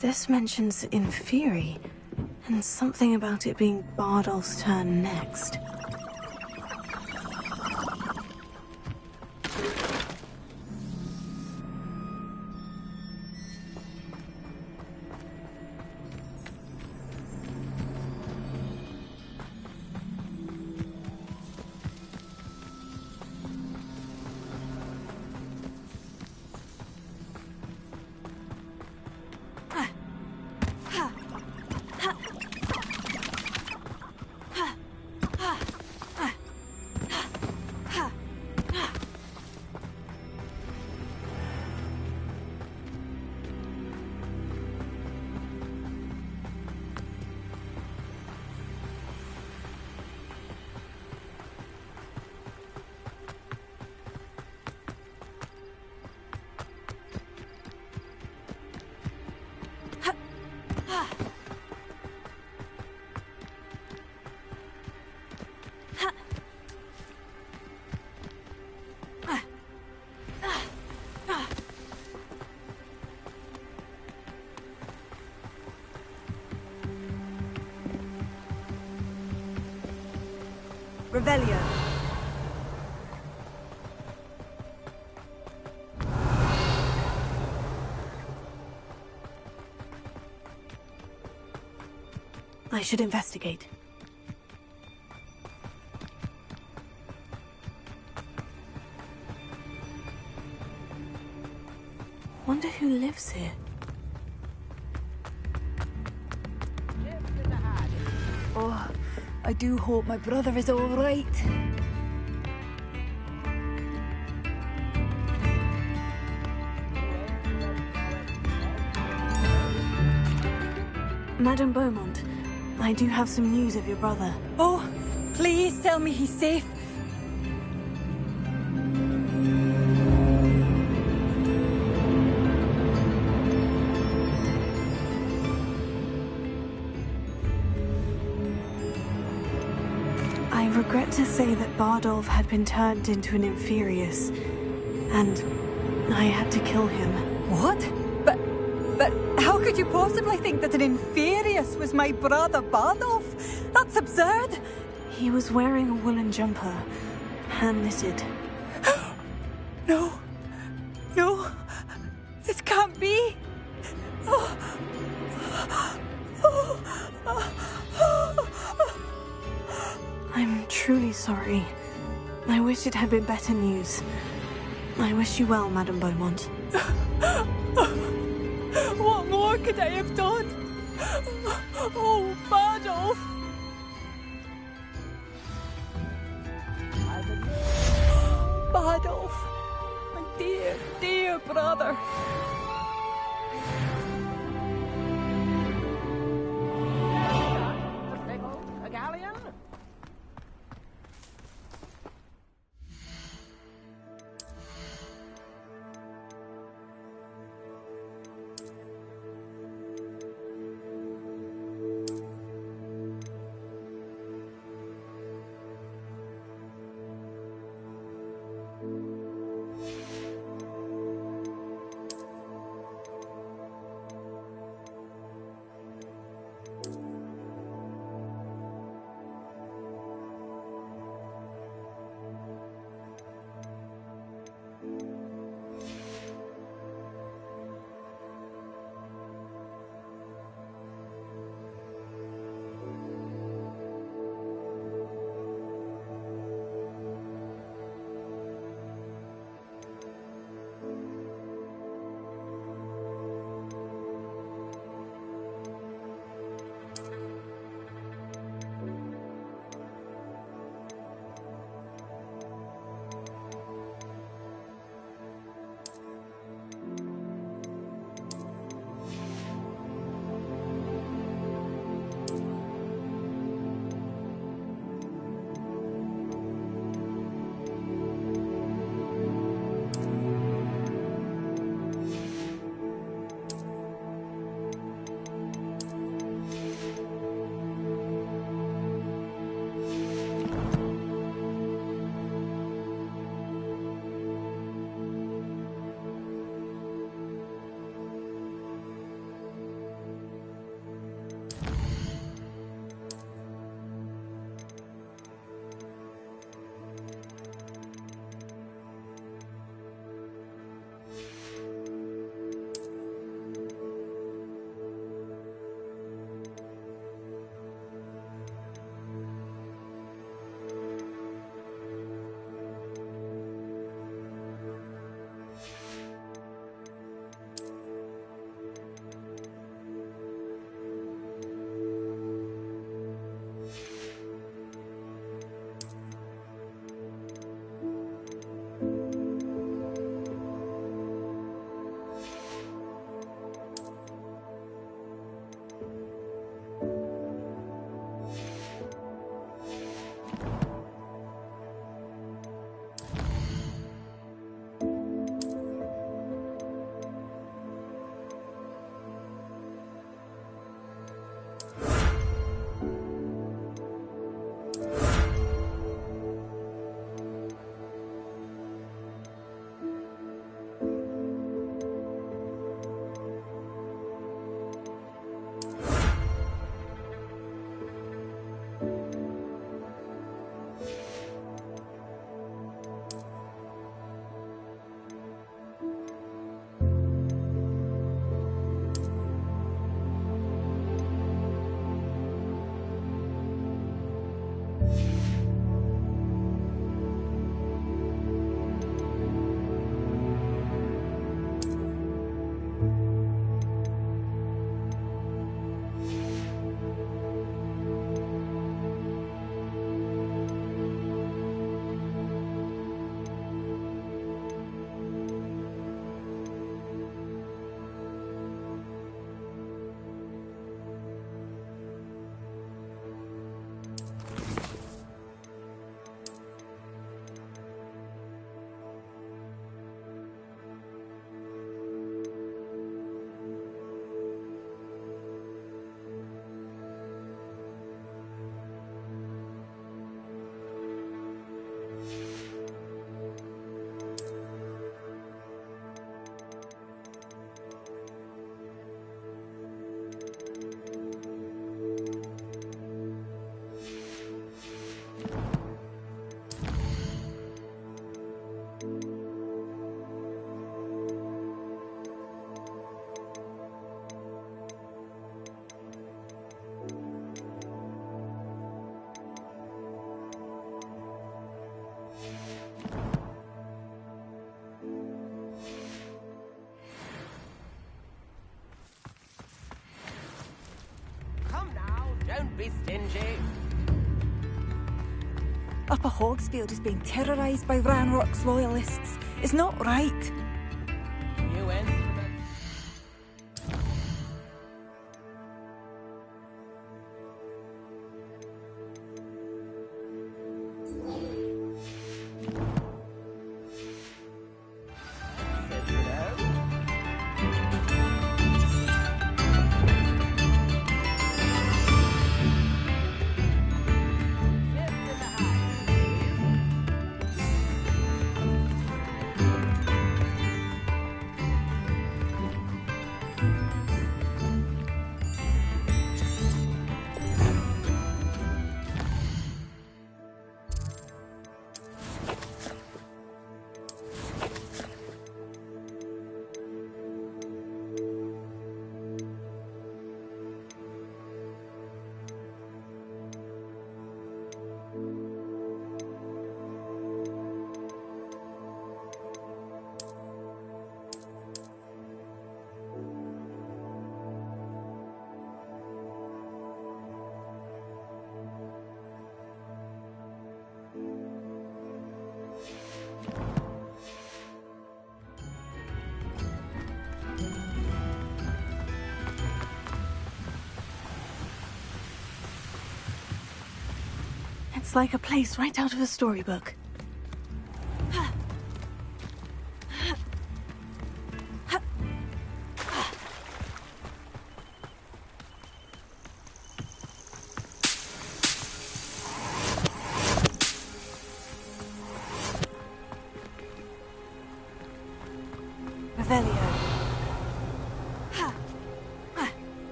This mentions Inferi, and something about it being Bardolph's turn next. Revelio. I should investigate. Wonder who lives here. Oh, I do hope my brother is all right. Madame Beaumont, I do have some news of your brother. Oh, please tell me he's safe. I regret to say that Bardolph had been turned into an Inferius, and I had to kill him. What? But how could you possibly think that an Inferius was my brother Bardolph? That's absurd. He was wearing a woolen jumper, hand-knitted. No. No. This can't be. I'm truly sorry. I wish it had been better news. I wish you well, Madame Beaumont. What more could I have done? Oh, Bardolph! Bardolph! My dear, dear brother! A galleon? Dingy. Upper Hogsfield is being terrorised by Ranrock's loyalists. It's not right. You in? It's like a place right out of a storybook.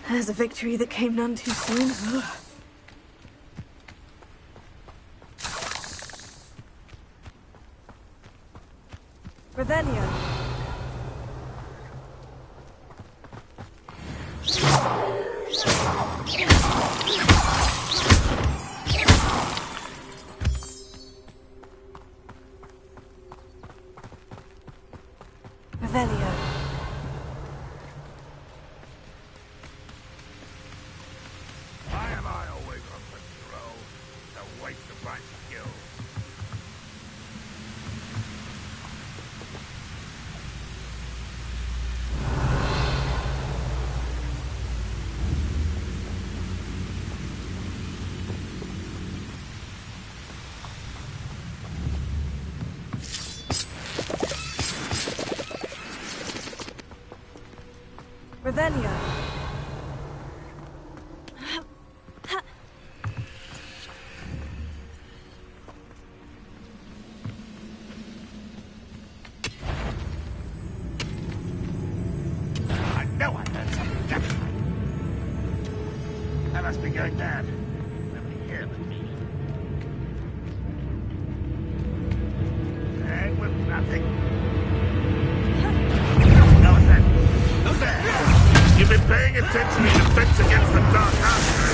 There's a victory that came none too soon. Ugh. Revelio. Revelio. Why am I always on patrol? It's a waste of my skills. Revelio. I know I heard something just right. That must be going bad. Nobody here but me. intention in defense against the dark arts.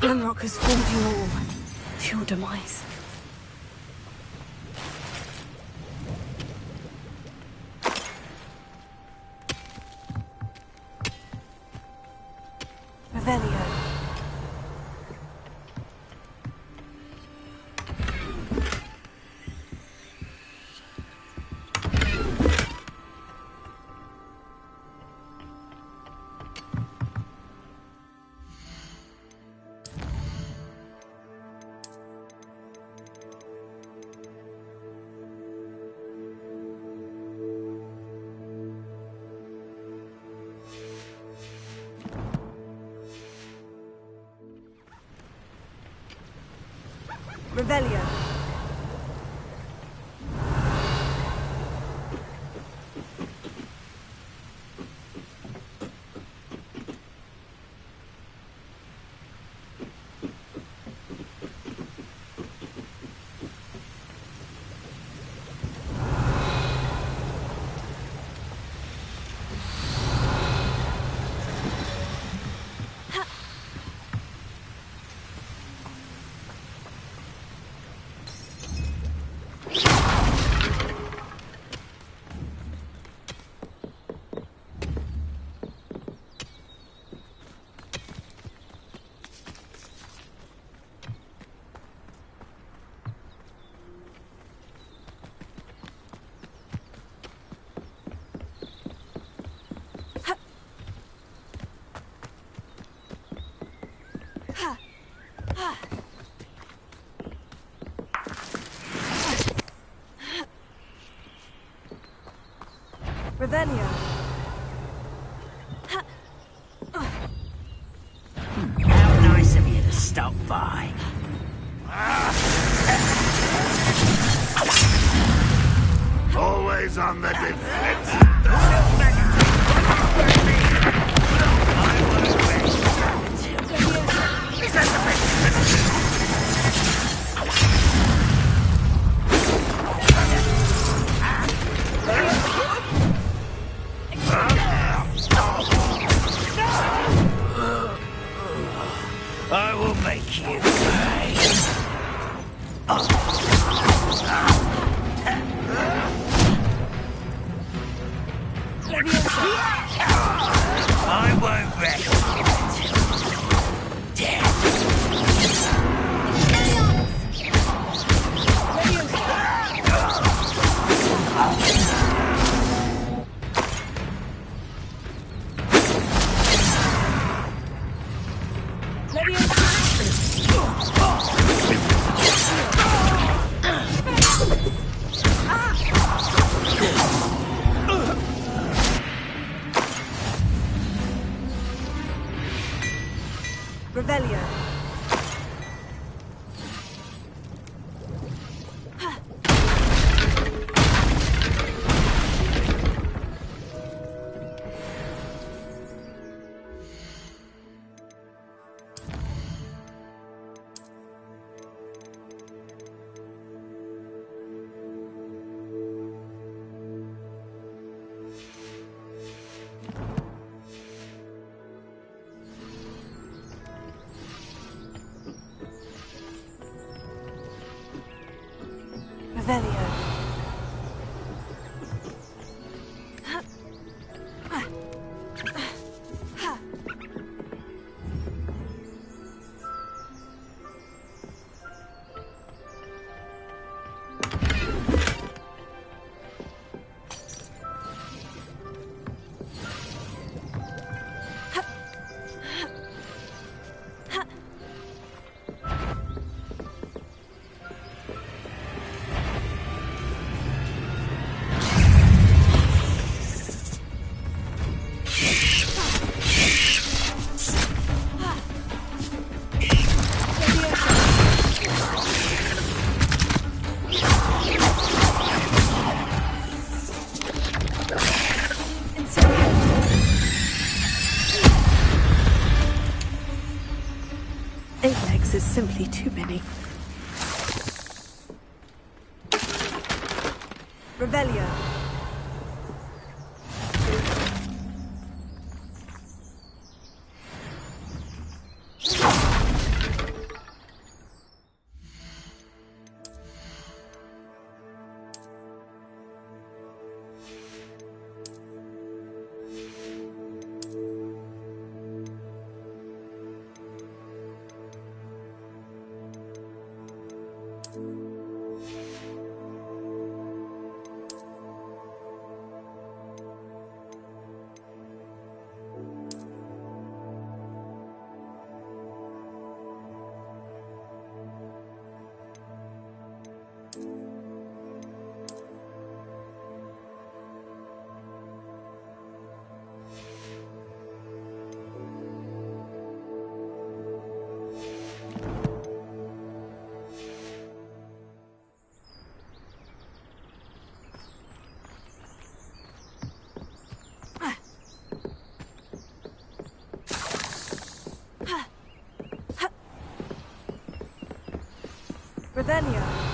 Glenrock has formed you all to your demise. Revelio. Revelio. Revelio. How nice of you to stop by. Always on the defense. I will make you pay. Revelio. Revelio. Is simply too many. Revelio. Revelio.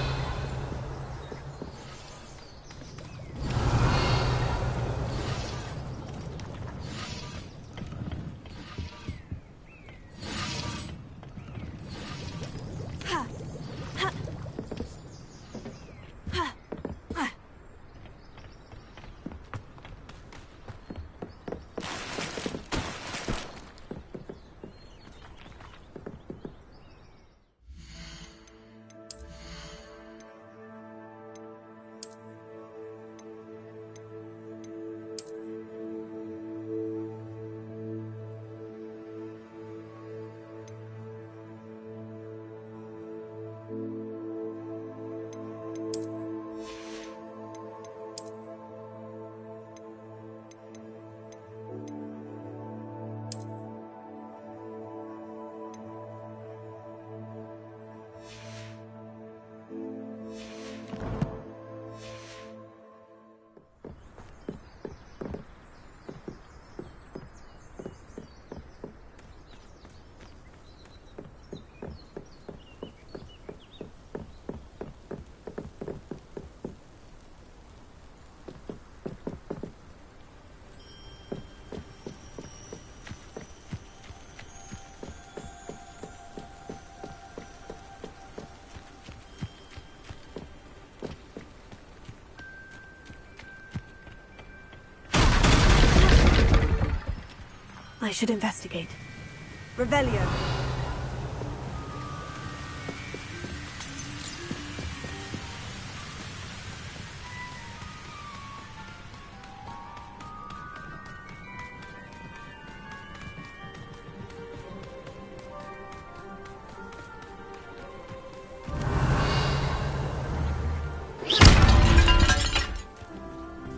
I should investigate. Revelio.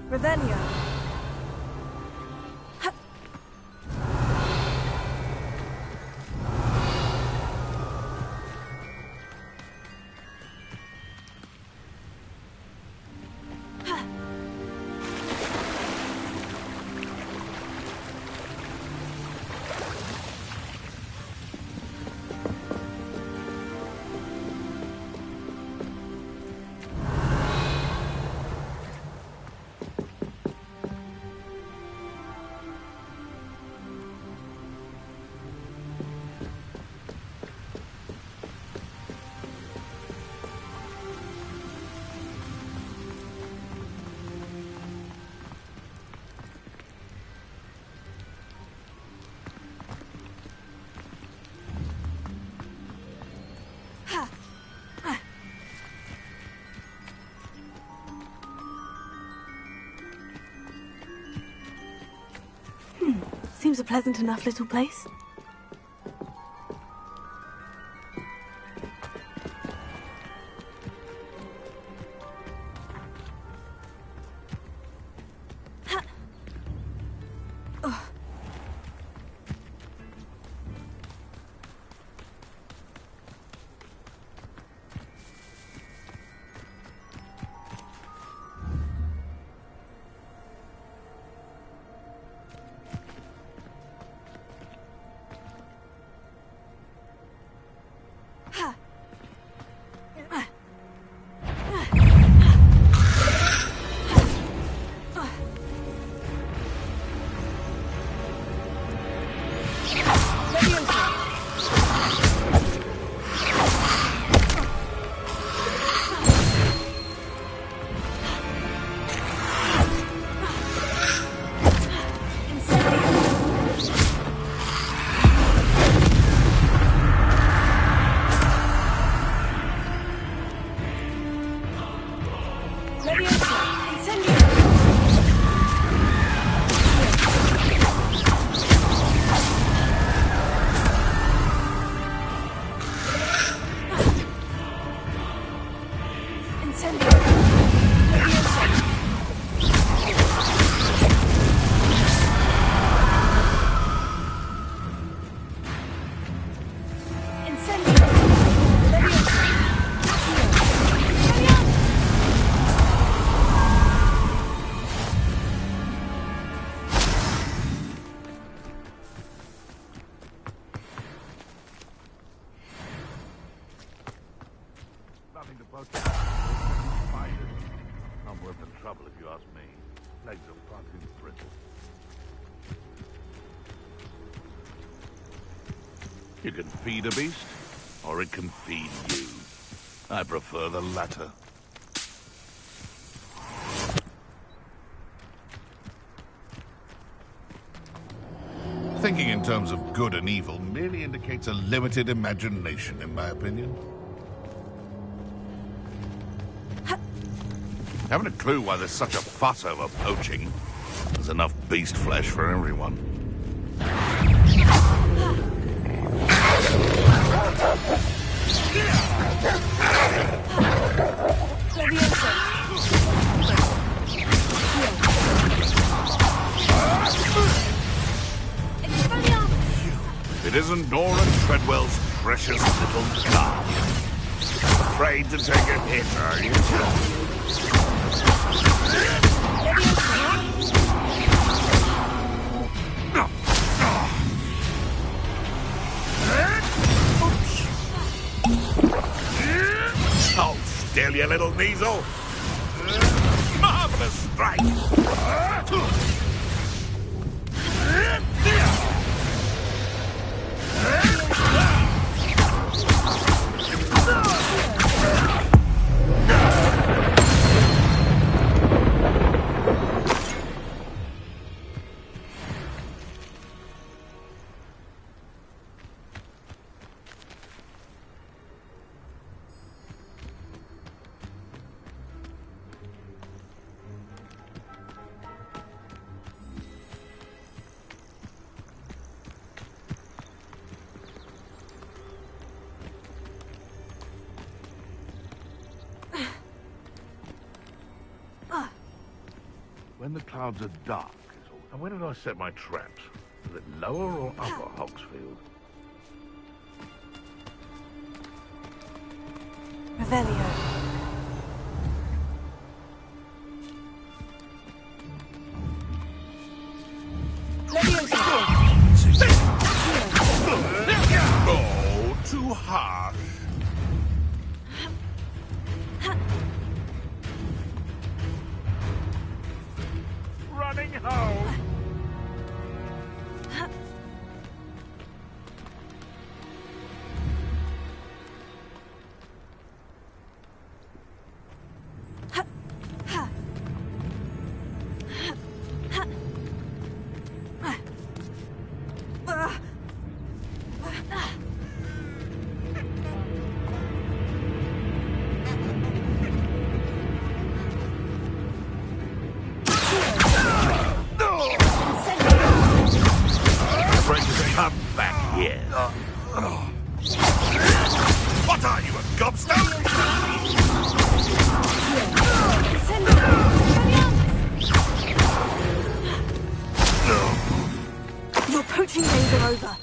Revelio. Seems a pleasant enough little place. Nothing to poke at. Not worth the trouble if you ask me. Legs are far too brittle. You can feed a beast, or it can feed you. I prefer the latter. Thinking in terms of good and evil merely indicates a limited imagination, in my opinion. Haven't a clue why there's such a fuss over poaching. There's enough beast flesh for everyone. It isn't Nora Treadwell's precious little guard. Afraid to take a hit, are you? Hold still, you little weasel! Marvelous strike! When the clouds are dark, and where did I set my traps? Is it lower or upper Hogsfield? Revelio. Oh, too harsh. Running home. here. What are you, a gobstone? Your poaching days are over.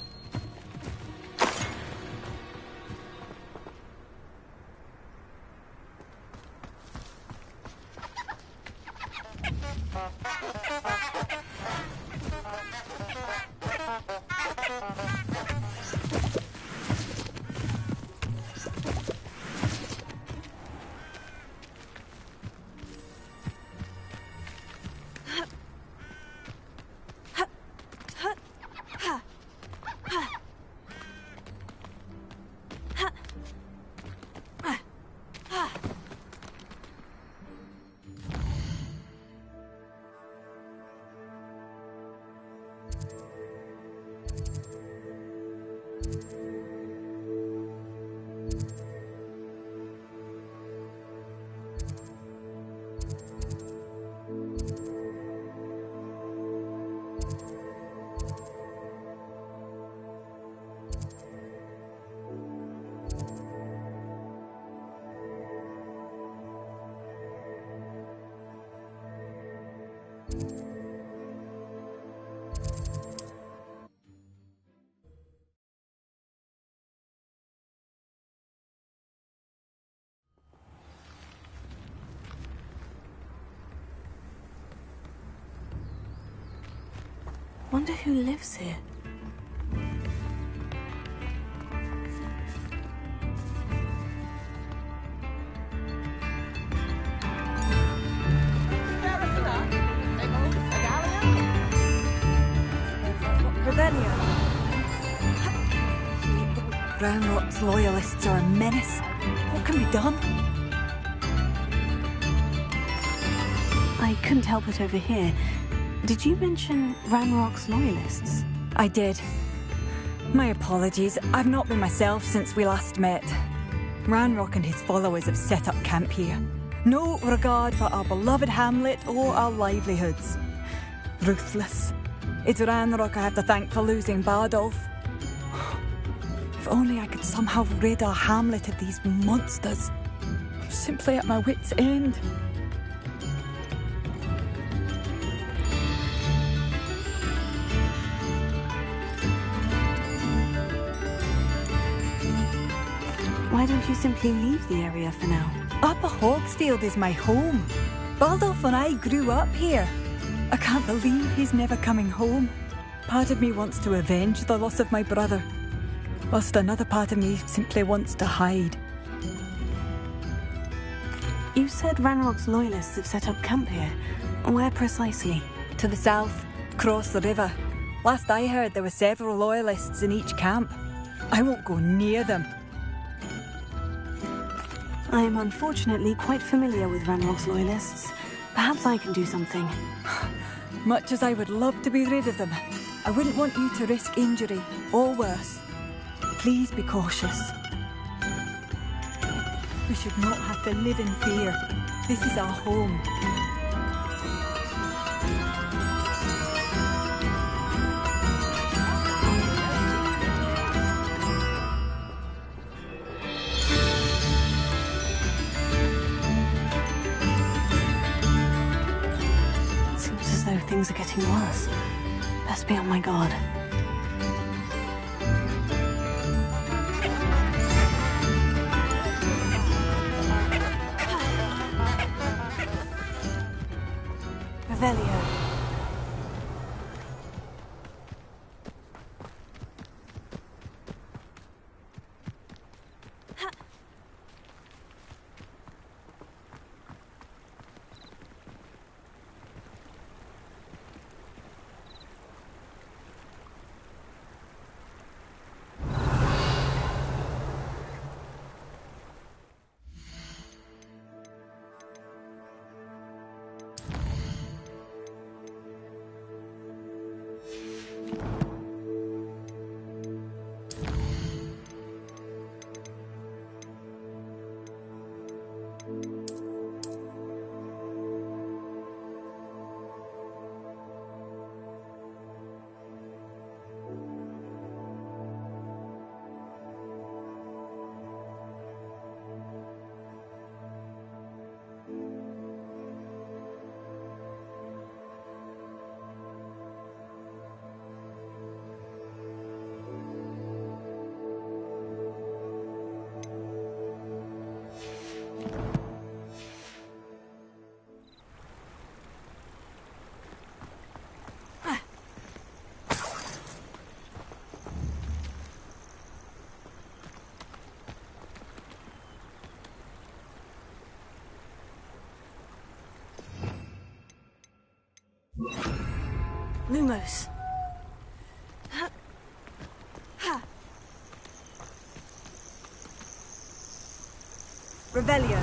Wonder who lives here. Revelio. Ranrock's loyalists are a menace. What can be done? I couldn't help it over here. Did you mention Ranrock's loyalists? I did. My apologies. I've not been myself since we last met. Ranrock and his followers have set up camp here. No regard for our beloved hamlet or our livelihoods. Ruthless. It's Ranrock I have to thank for losing Bardolph. If only I could somehow rid our hamlet of these monsters. I'm simply at my wit's end. Why don't you simply leave the area for now? Upper Hogsfield is my home. Bardolph and I grew up here. I can't believe he's never coming home. Part of me wants to avenge the loss of my brother, whilst another part of me simply wants to hide. You said Ranrock's loyalists have set up camp here. Where precisely? To the south, across the river. Last I heard, there were several loyalists in each camp. I won't go near them. I am unfortunately quite familiar with Ranrock's loyalists. Perhaps I can do something. Much as I would love to be rid of them, I wouldn't want you to risk injury, or worse. Please be cautious. We should not have to live in fear. This is our home. Things are getting worse. Best be on my guard. Revelio. Lumos. Revelio.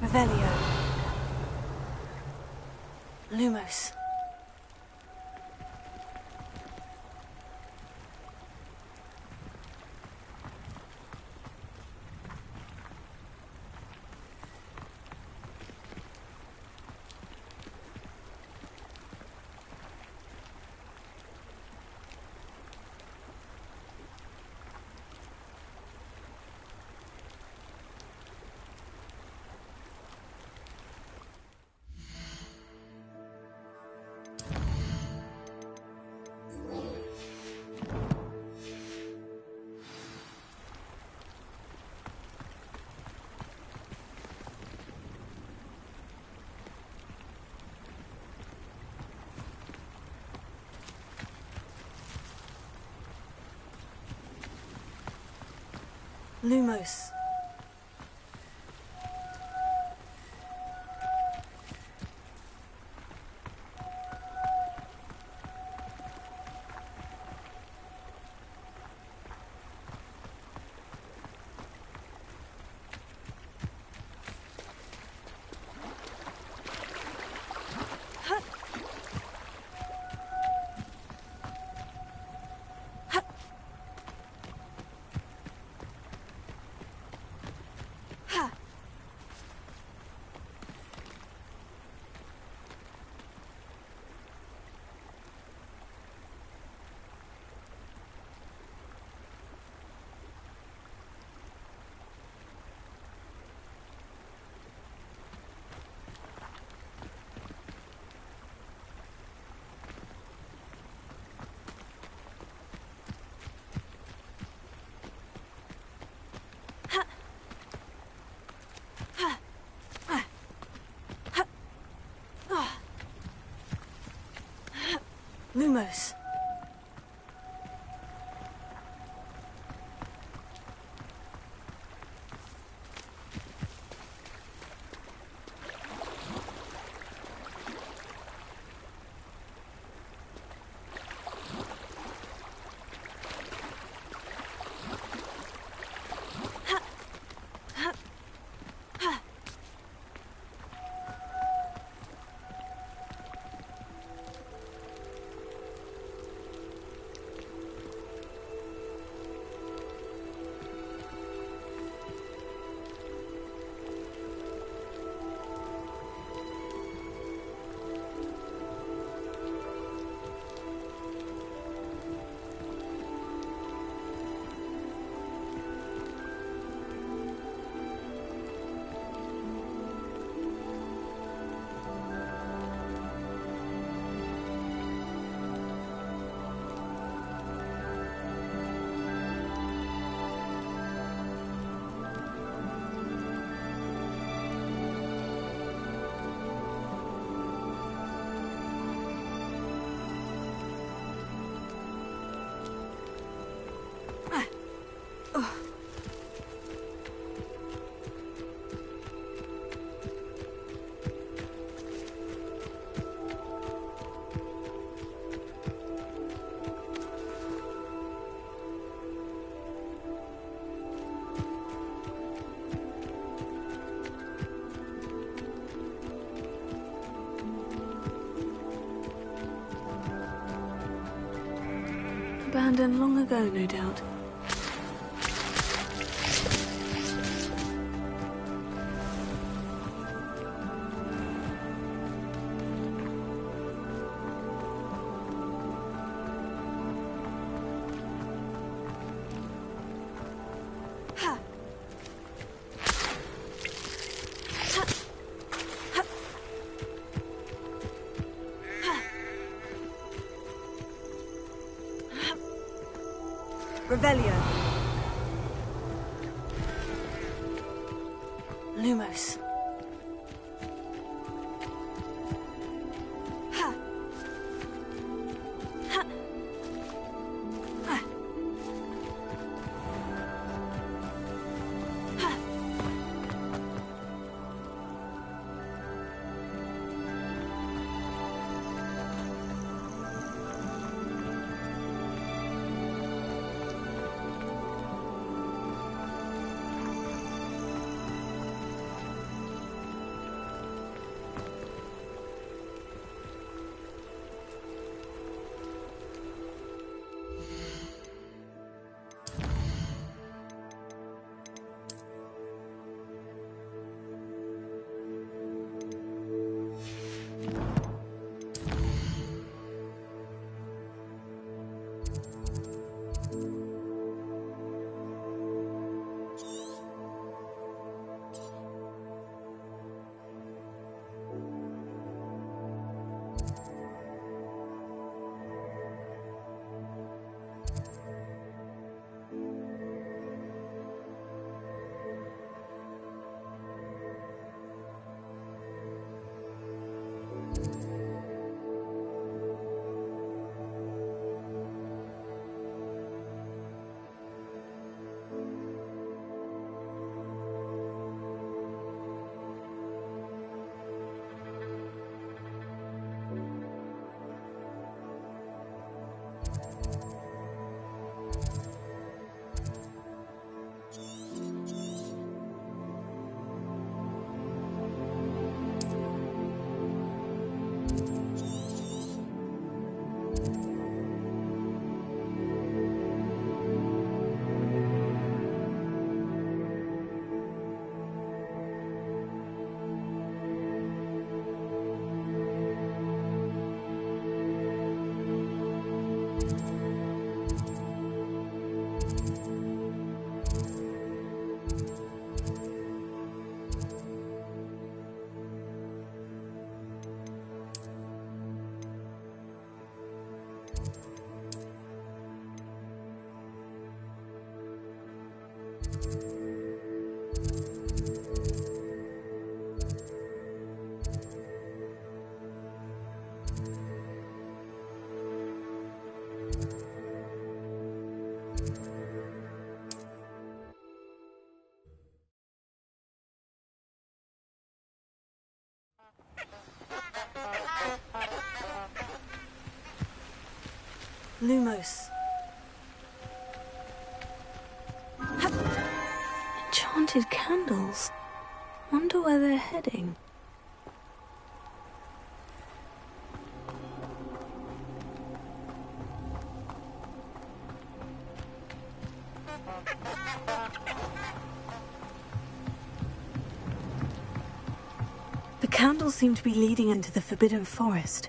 Revelio. Lumos. Lumos. Lumos. Abandoned long ago, no doubt. Revelio. Lumos. Ha. Ha. Ha. Ha. Lumos. Enchanted candles. Wonder where they're heading. The candles seem to be leading into the Forbidden Forest.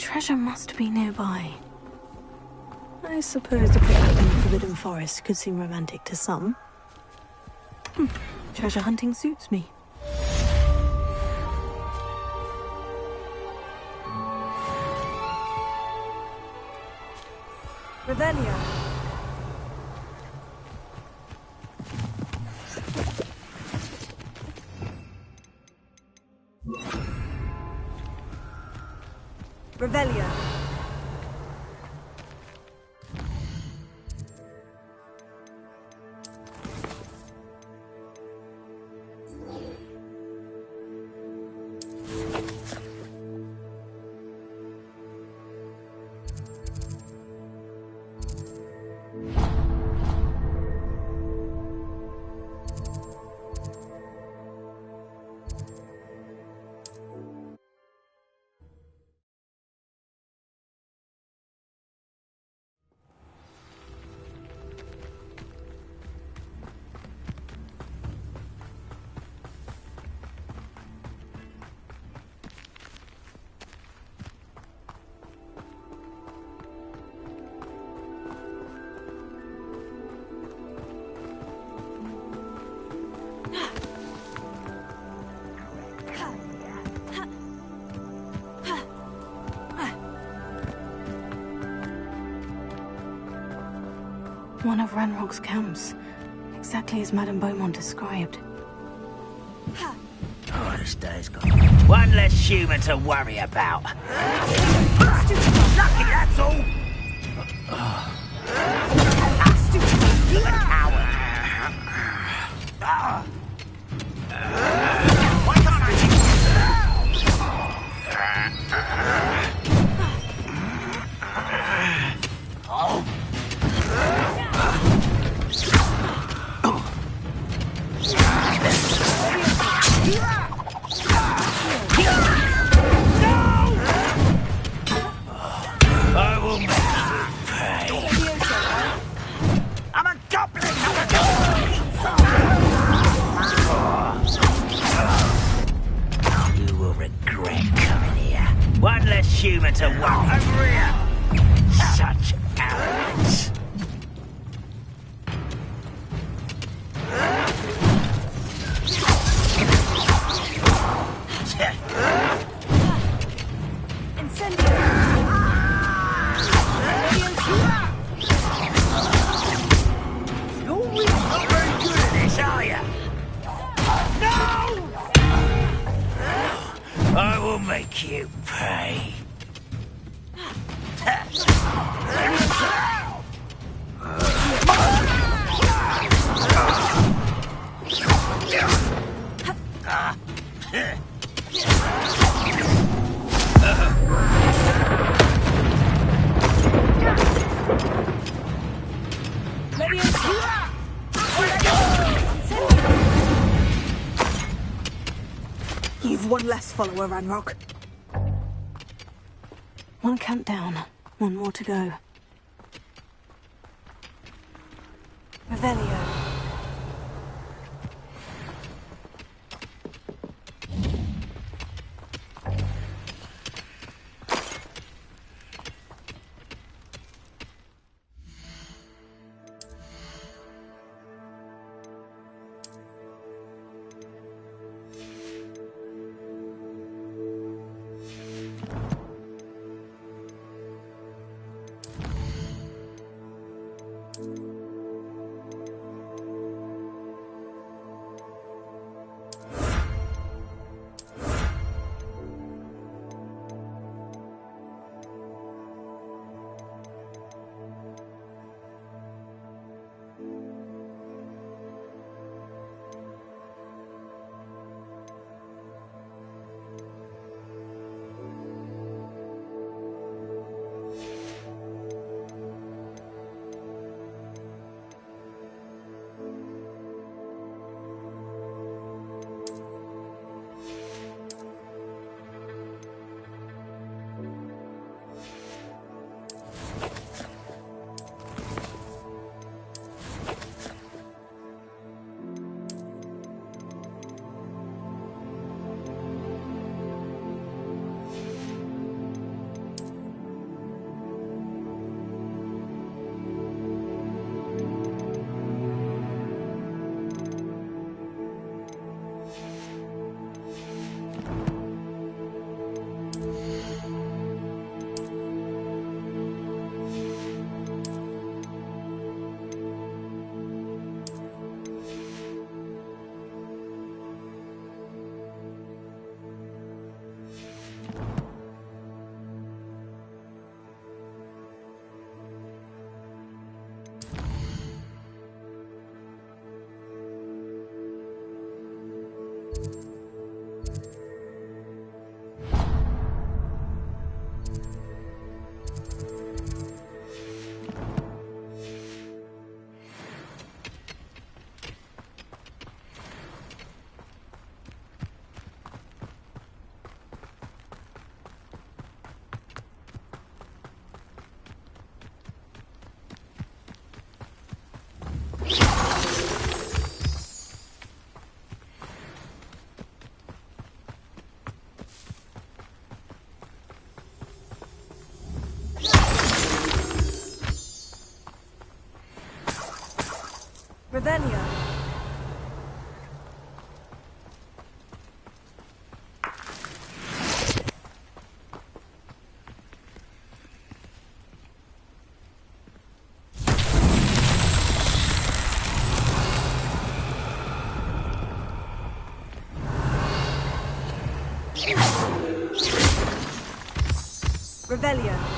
treasure must be nearby. I suppose a picnic in the Forbidden Forest could seem romantic to some. Treasure hunting suits me. Revelio. Revelio. One of Ranrock's camps, exactly as Madame Beaumont described. Oh, this day's gone. One less human to worry about. Lucky, that's all. Why can't I will make you pay. I'm a goblin, not a dog. You will regret coming here. One less human to walk over here. Such arrogance. I will make you pay. You've one less follower, Ranrock. One camp down, one more to go. Revelio. Revelio. Revelio.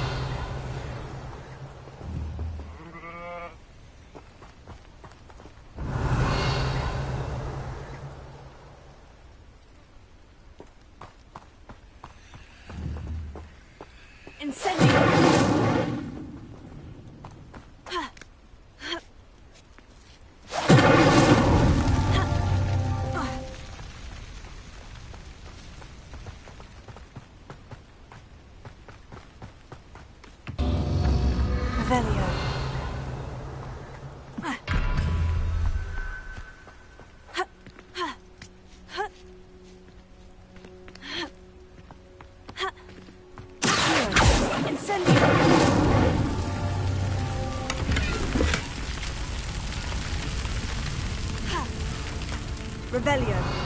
Revelio. Revelio.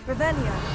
Revelio.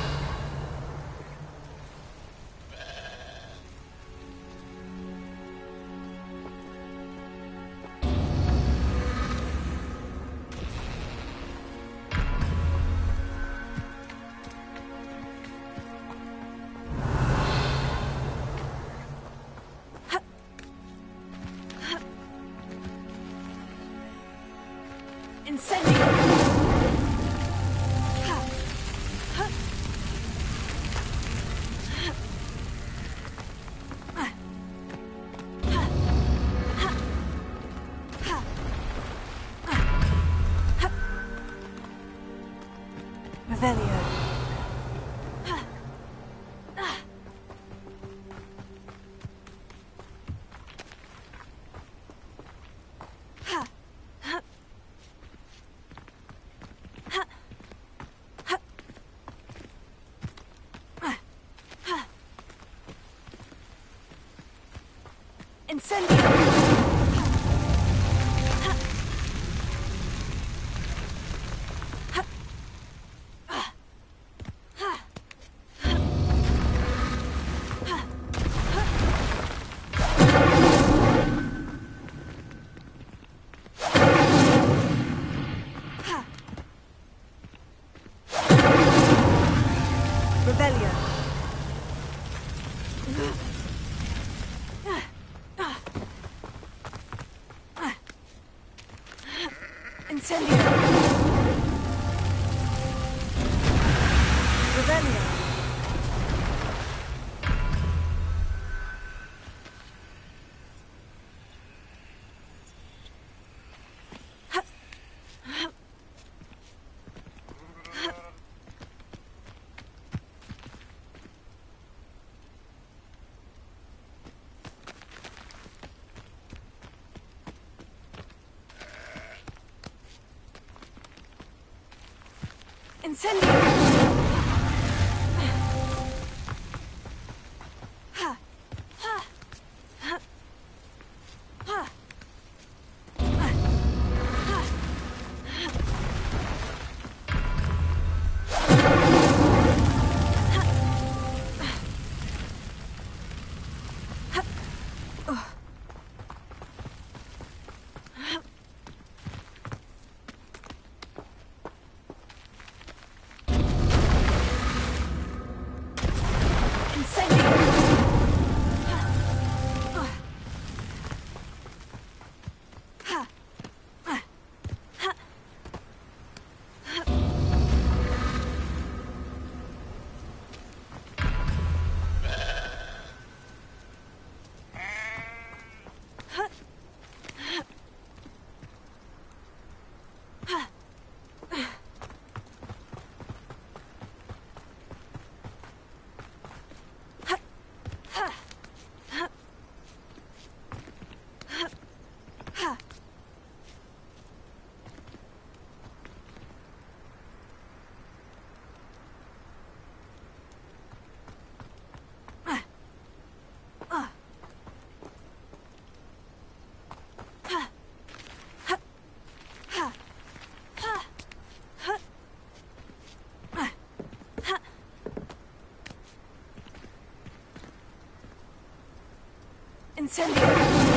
Revelio. Incendio!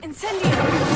Incendio!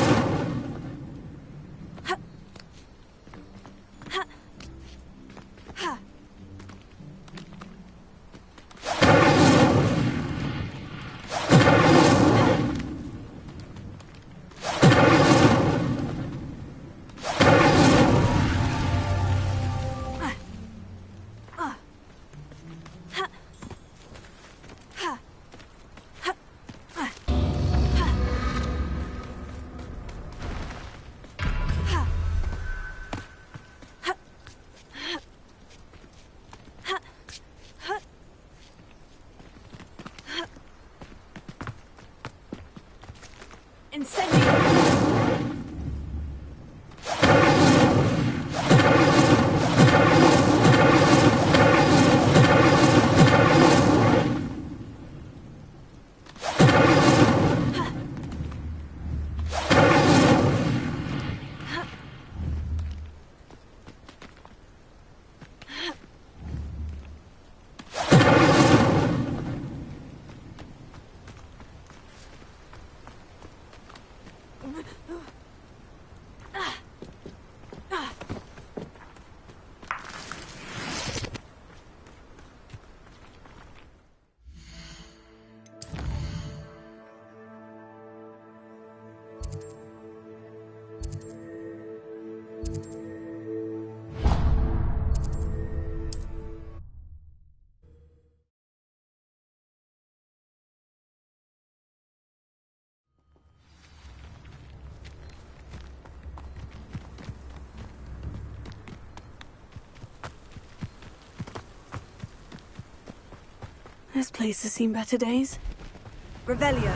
This place has seen better days. Revelio.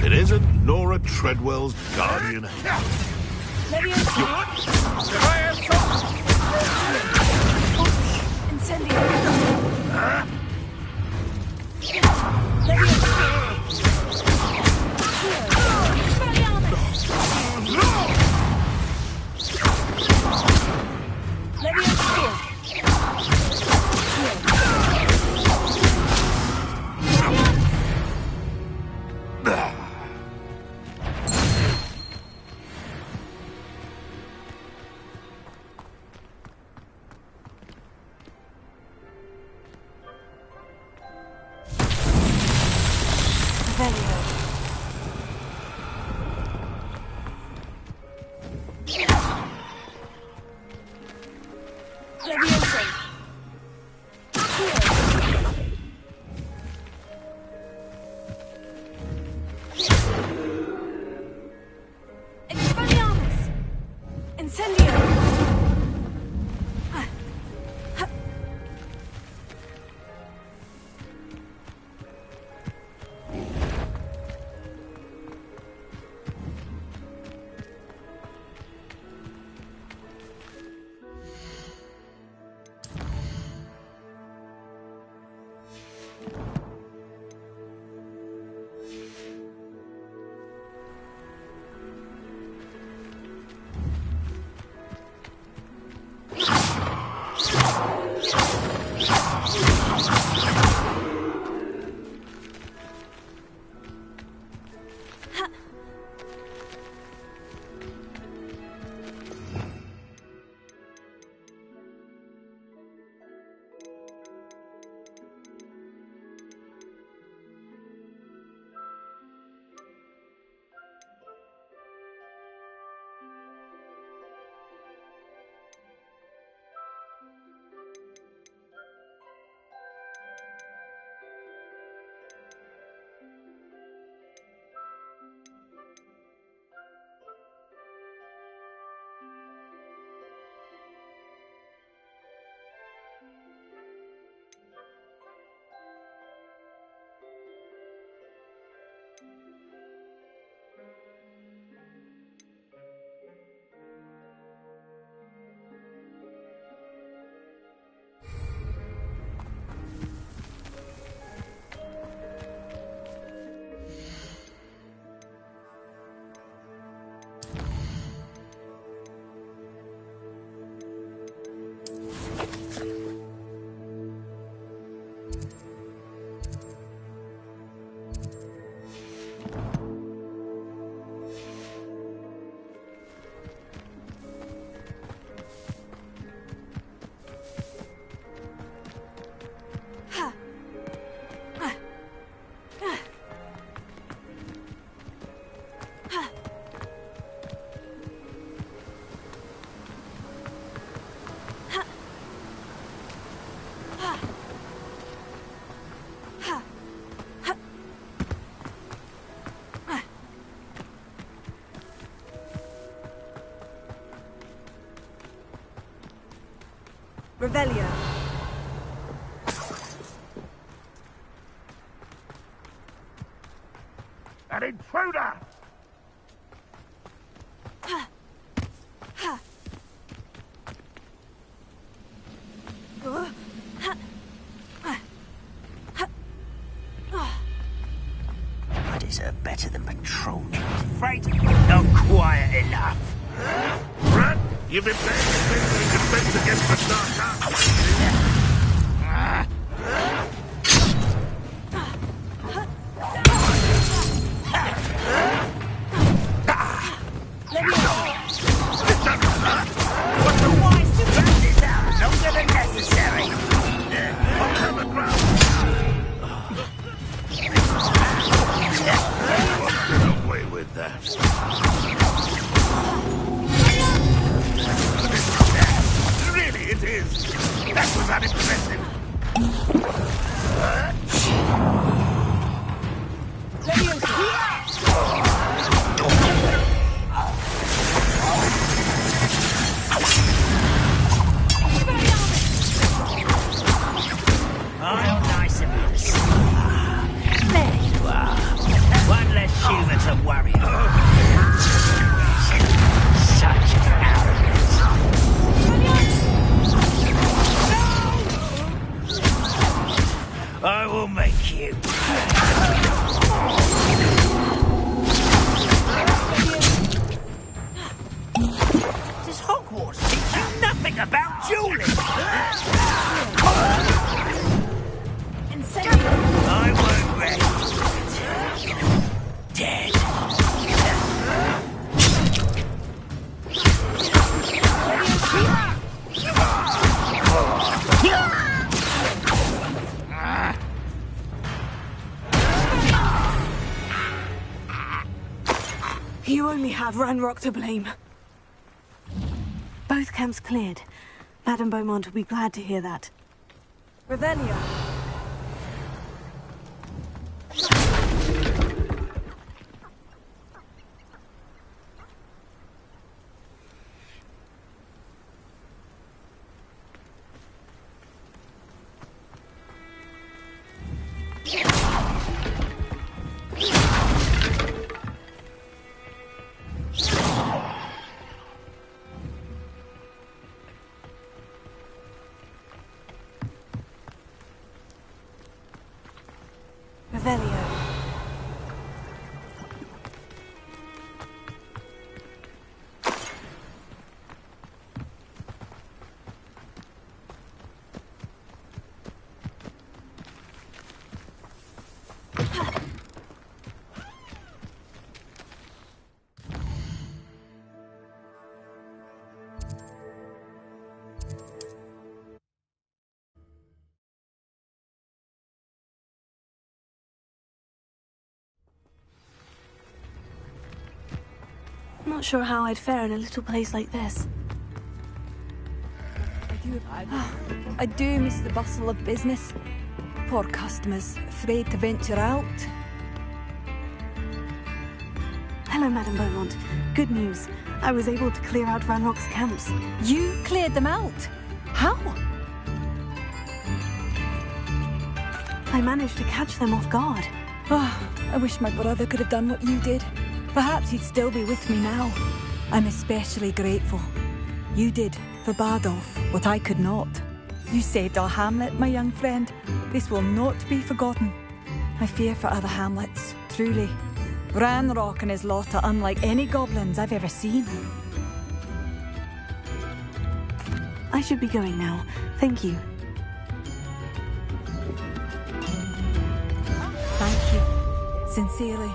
It isn't Nora Treadwell's guardian. Revelio. An intruder! I deserve better than patrolling. Afraid not quiet enough. Rat, you've been paying attention to defense against the dark What's the wise to back this out longer than necessary? I'll have a ground. Away with that. Really, it is. That was unimpressive. Oh, nice and loose. There you are. One less human to worry about. Such arrogance. I will make you. Does Hogwarts teach you nothing about dueling? I won't rest. Dead. You only have Ranrock to blame. Both camps cleared. Madame Beaumont will be glad to hear that. Revelio. Revelio. Not sure how I'd fare in a little place like this. I do miss the bustle of business. Poor customers, afraid to venture out. Hello, Madame Beaumont. Good news. I was able to clear out Ranrock's camps. You cleared them out? How? I managed to catch them off guard. Oh, I wish my brother could have done what you did. Perhaps he'd still be with me now. I'm especially grateful. You did, for Bardolph, what I could not. You saved our hamlet, my young friend. This will not be forgotten. I fear for other hamlets, truly. Ranrock and his lot are unlike any goblins I've ever seen. I should be going now. Thank you. Thank you. Sincerely.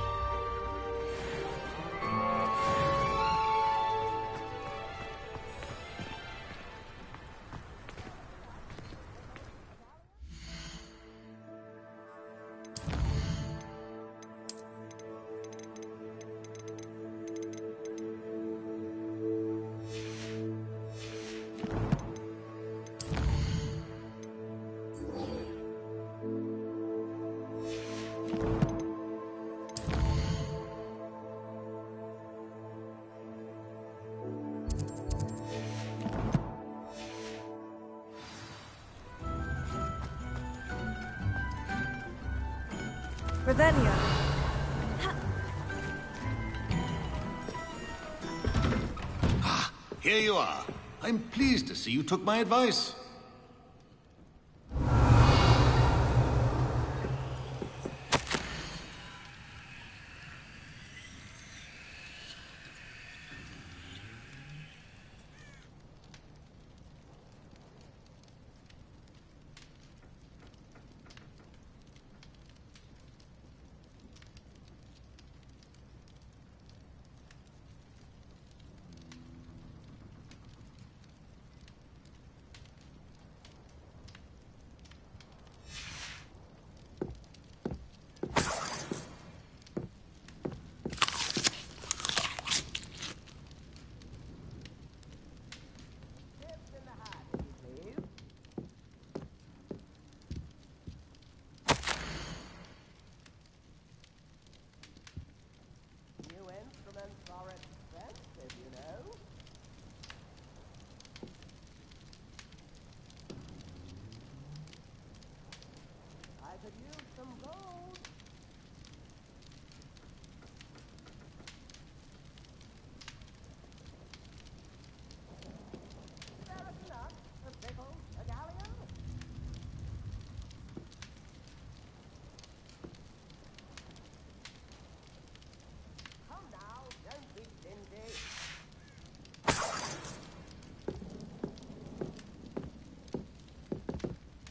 Revelio. Here you are. I'm pleased to see you took my advice.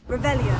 Revelio.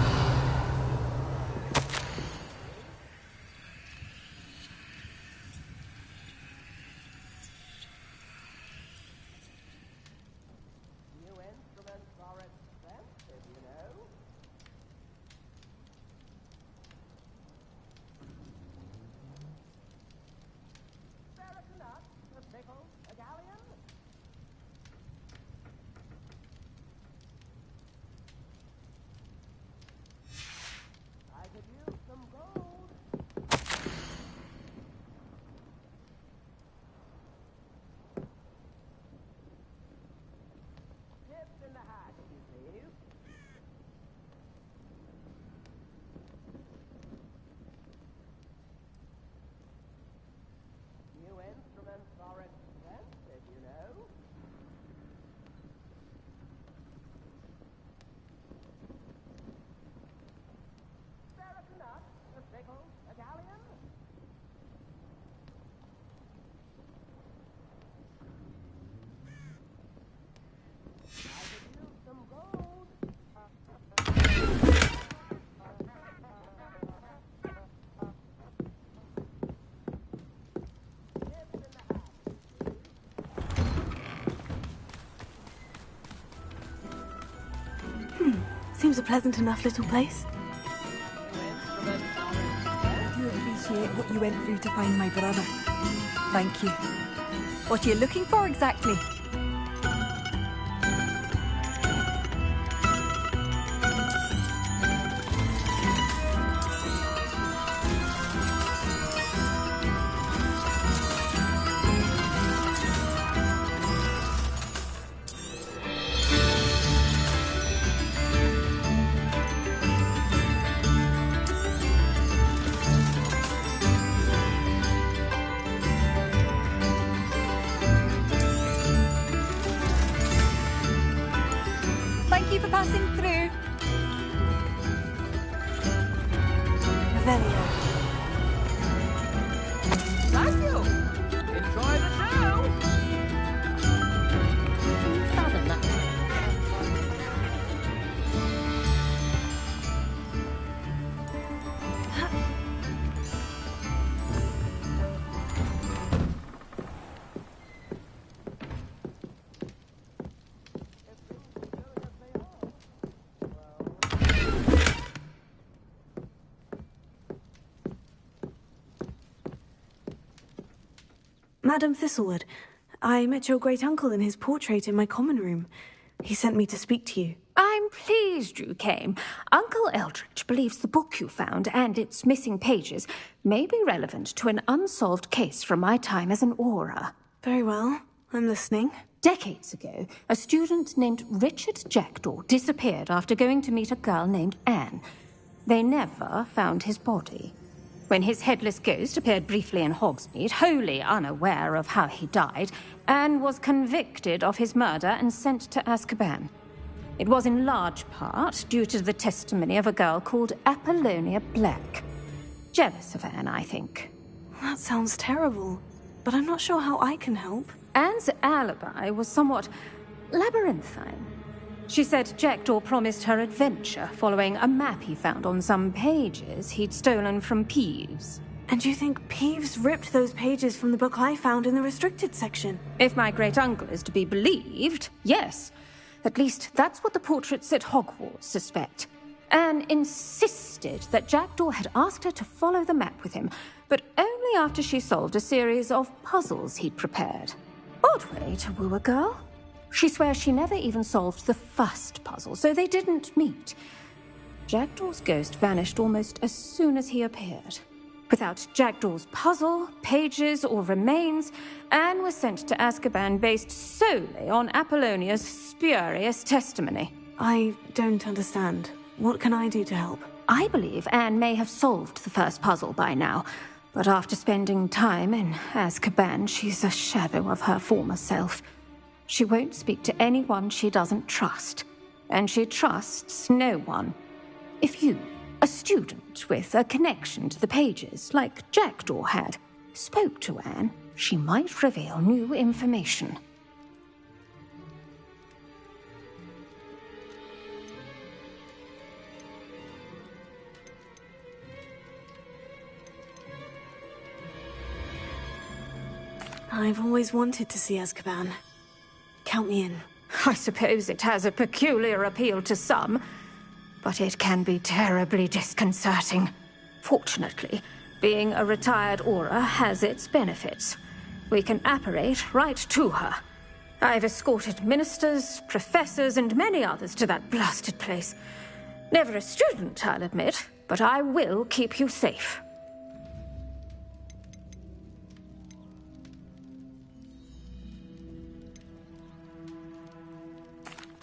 Seems a pleasant enough little place. I do appreciate what you went through to find my brother. Thank you. What are you looking for exactly? Thank you for passing through. Revelio. Matthew! Enjoy the show! Fathom that. Madam Thistlewood, I met your great-uncle in his portrait in my common room. He sent me to speak to you. I'm pleased you came. Uncle Eldridge believes the book you found and its missing pages may be relevant to an unsolved case from my time as an aura. Very well. I'm listening. Decades ago, a student named Richard Jackdaw disappeared after going to meet a girl named Anne. They never found his body. When his headless ghost appeared briefly in Hogsmeade, wholly unaware of how he died, Anne was convicted of his murder and sent to Azkaban. It was in large part due to the testimony of a girl called Apollonia Black. Jealous of Anne, I think. That sounds terrible, but I'm not sure how I can help. Anne's alibi was somewhat labyrinthine. She said Jackdaw promised her adventure following a map he found on some pages he'd stolen from Peeves. And you think Peeves ripped those pages from the book I found in the restricted section? If my great-uncle is to be believed, yes. At least that's what the portraits at Hogwarts suspect. Anne insisted that Jackdaw had asked her to follow the map with him, but only after she solved a series of puzzles he'd prepared. Odd way to woo a girl. She swears she never even solved the first puzzle, so they didn't meet. Jackdaw's ghost vanished almost as soon as he appeared. Without Jackdaw's puzzle, pages, or remains, Anne was sent to Azkaban based solely on Apollonia's spurious testimony. I don't understand. What can I do to help? I believe Anne may have solved the first puzzle by now, but after spending time in Azkaban, she's a shadow of her former self. She won't speak to anyone she doesn't trust, and she trusts no one. If you, a student with a connection to the pages, like Jackdaw had, spoke to Anne, she might reveal new information. I've always wanted to see Azkaban. Count me in. I suppose it has a peculiar appeal to some, but it can be terribly disconcerting. Fortunately, being a retired Auror has its benefits. We can apparate right to her. I've escorted ministers, professors, and many others to that blasted place. Never a student, I'll admit, but I will keep you safe.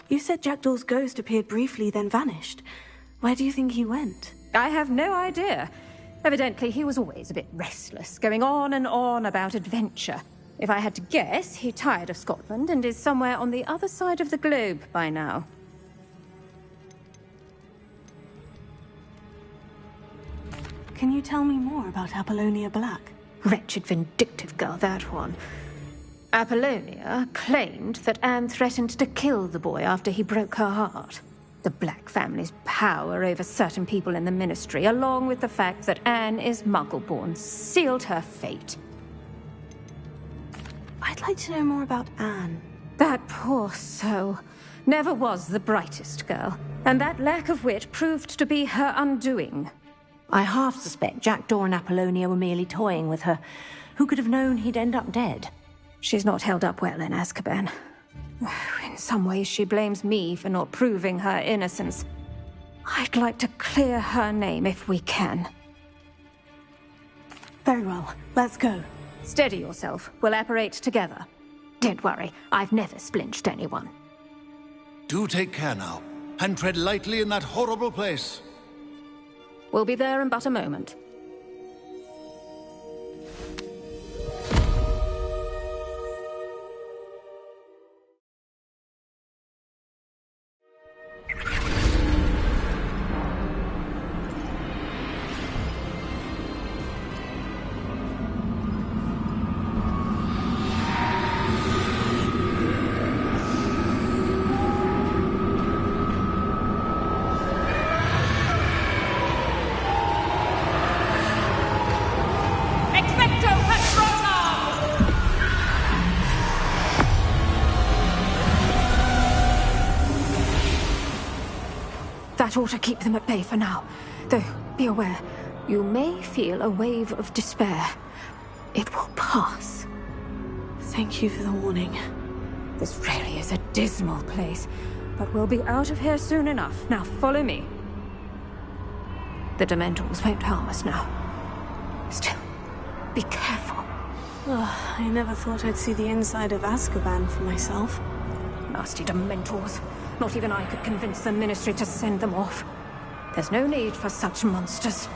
You said Jackdaw's ghost appeared briefly, then vanished. Where do you think he went? I have no idea. Evidently, he was always a bit restless, going on and on about adventure. If I had to guess, he tired of Scotland and is somewhere on the other side of the globe by now. Can you tell me more about Apollonia Black? Wretched, vindictive girl, that one. Apollonia claimed that Anne threatened to kill the boy after he broke her heart. The Black family's power over certain people in the Ministry, along with the fact that Anne is Muggle-born, sealed her fate. I'd like to know more about Anne. That poor soul never was the brightest girl, and that lack of wit proved to be her undoing. I half suspect Jackdaw and Apollonia were merely toying with her. Who could have known he'd end up dead? She's not held up well in Azkaban. In some ways, she blames me for not proving her innocence. I'd like to clear her name if we can. Very well. Let's go. Steady yourself. We'll apparate together. Don't worry. I've never splinched anyone. Do take care now, and tread lightly in that horrible place. We'll be there in but a moment. That ought to keep them at bay for now. Though, be aware, you may feel a wave of despair. It will pass. Thank you for the warning. This really is a dismal place, but we'll be out of here soon enough. Now follow me. The Dementors won't harm us now. Still, be careful. Oh, I never thought I'd see the inside of Azkaban for myself. Nasty Dementors. Not even I could convince the Ministry to send them off. There's no need for such monsters.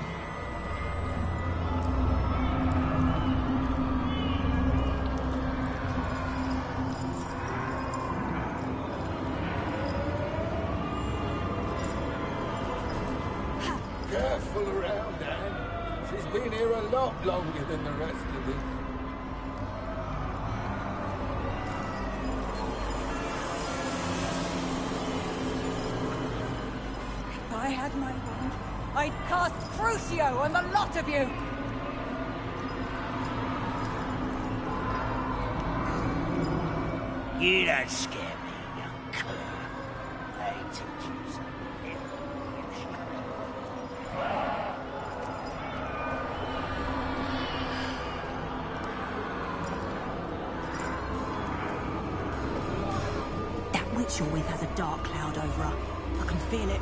careful around, Anne. She's been here a lot longer than the rest of us. If I had my wand, I'd cast Crucio on the lot of you! You don't scare me, young cur. I teach you something. That witch you're with has a dark cloud over her. I can feel it.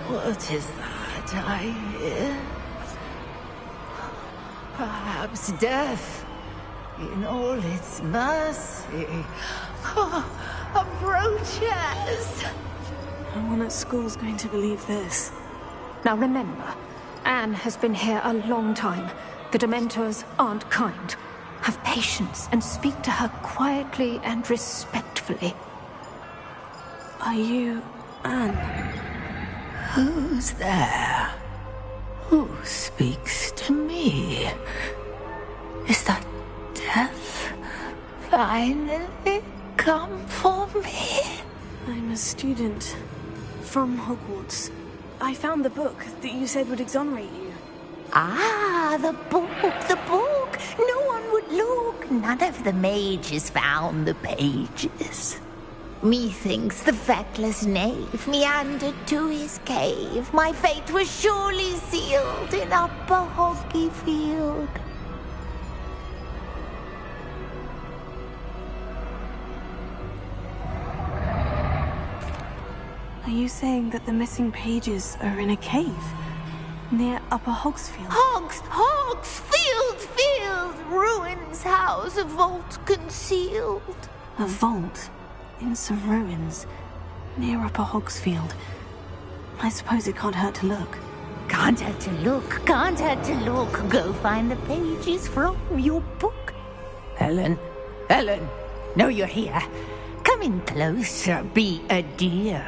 What is that I hear? Perhaps death, in all its mercy, approaches. No one at school's going to believe this. Now remember, Anne has been here a long time. The Dementors aren't kind. Have patience and speak to her quietly and respectfully. Are you Anne? Who's there? Who speaks to me? Is that death finally come for me? I'm a student from Hogwarts. I found the book that you said would exonerate you. Ah, the book, the book. No one would look. None of the mages found the pages. Methinks the feckless knave meandered to his cave. My fate was surely sealed in Upper Hoggyfield. Are you saying that the missing pages are in a cave near Upper Hogsfield? Hogsfield! Ruins house, a vault concealed. A vault? In some ruins, near Upper Hogsfield. I suppose it can't hurt to look. Can't hurt to look, can't hurt to look. Go find the pages from your book. Helen, know you're here. Come in closer, be a dear.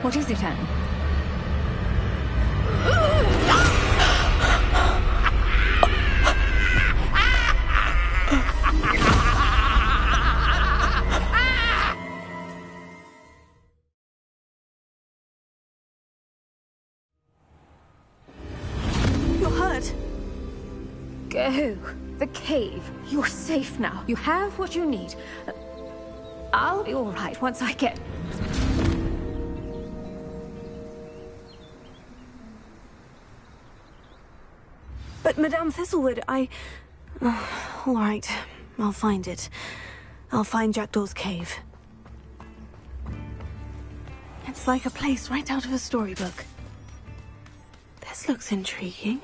What is it, Anne? Go. The cave. You're safe now. You have what you need. I'll be all right once I get... But Madame Thistlewood, all right. I'll find it. I'll find Jackdaw's cave. It's like a place right out of a storybook. This looks intriguing.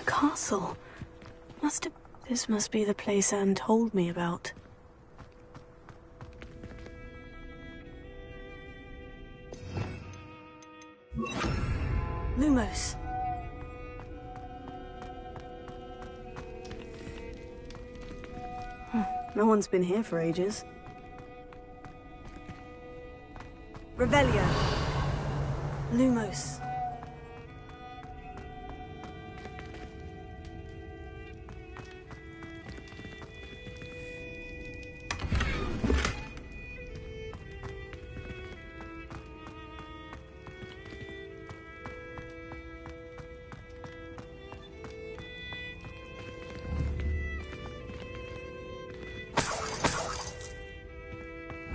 Castle. This must be the place Anne told me about. Lumos. No one's been here for ages. Revelio. Lumos.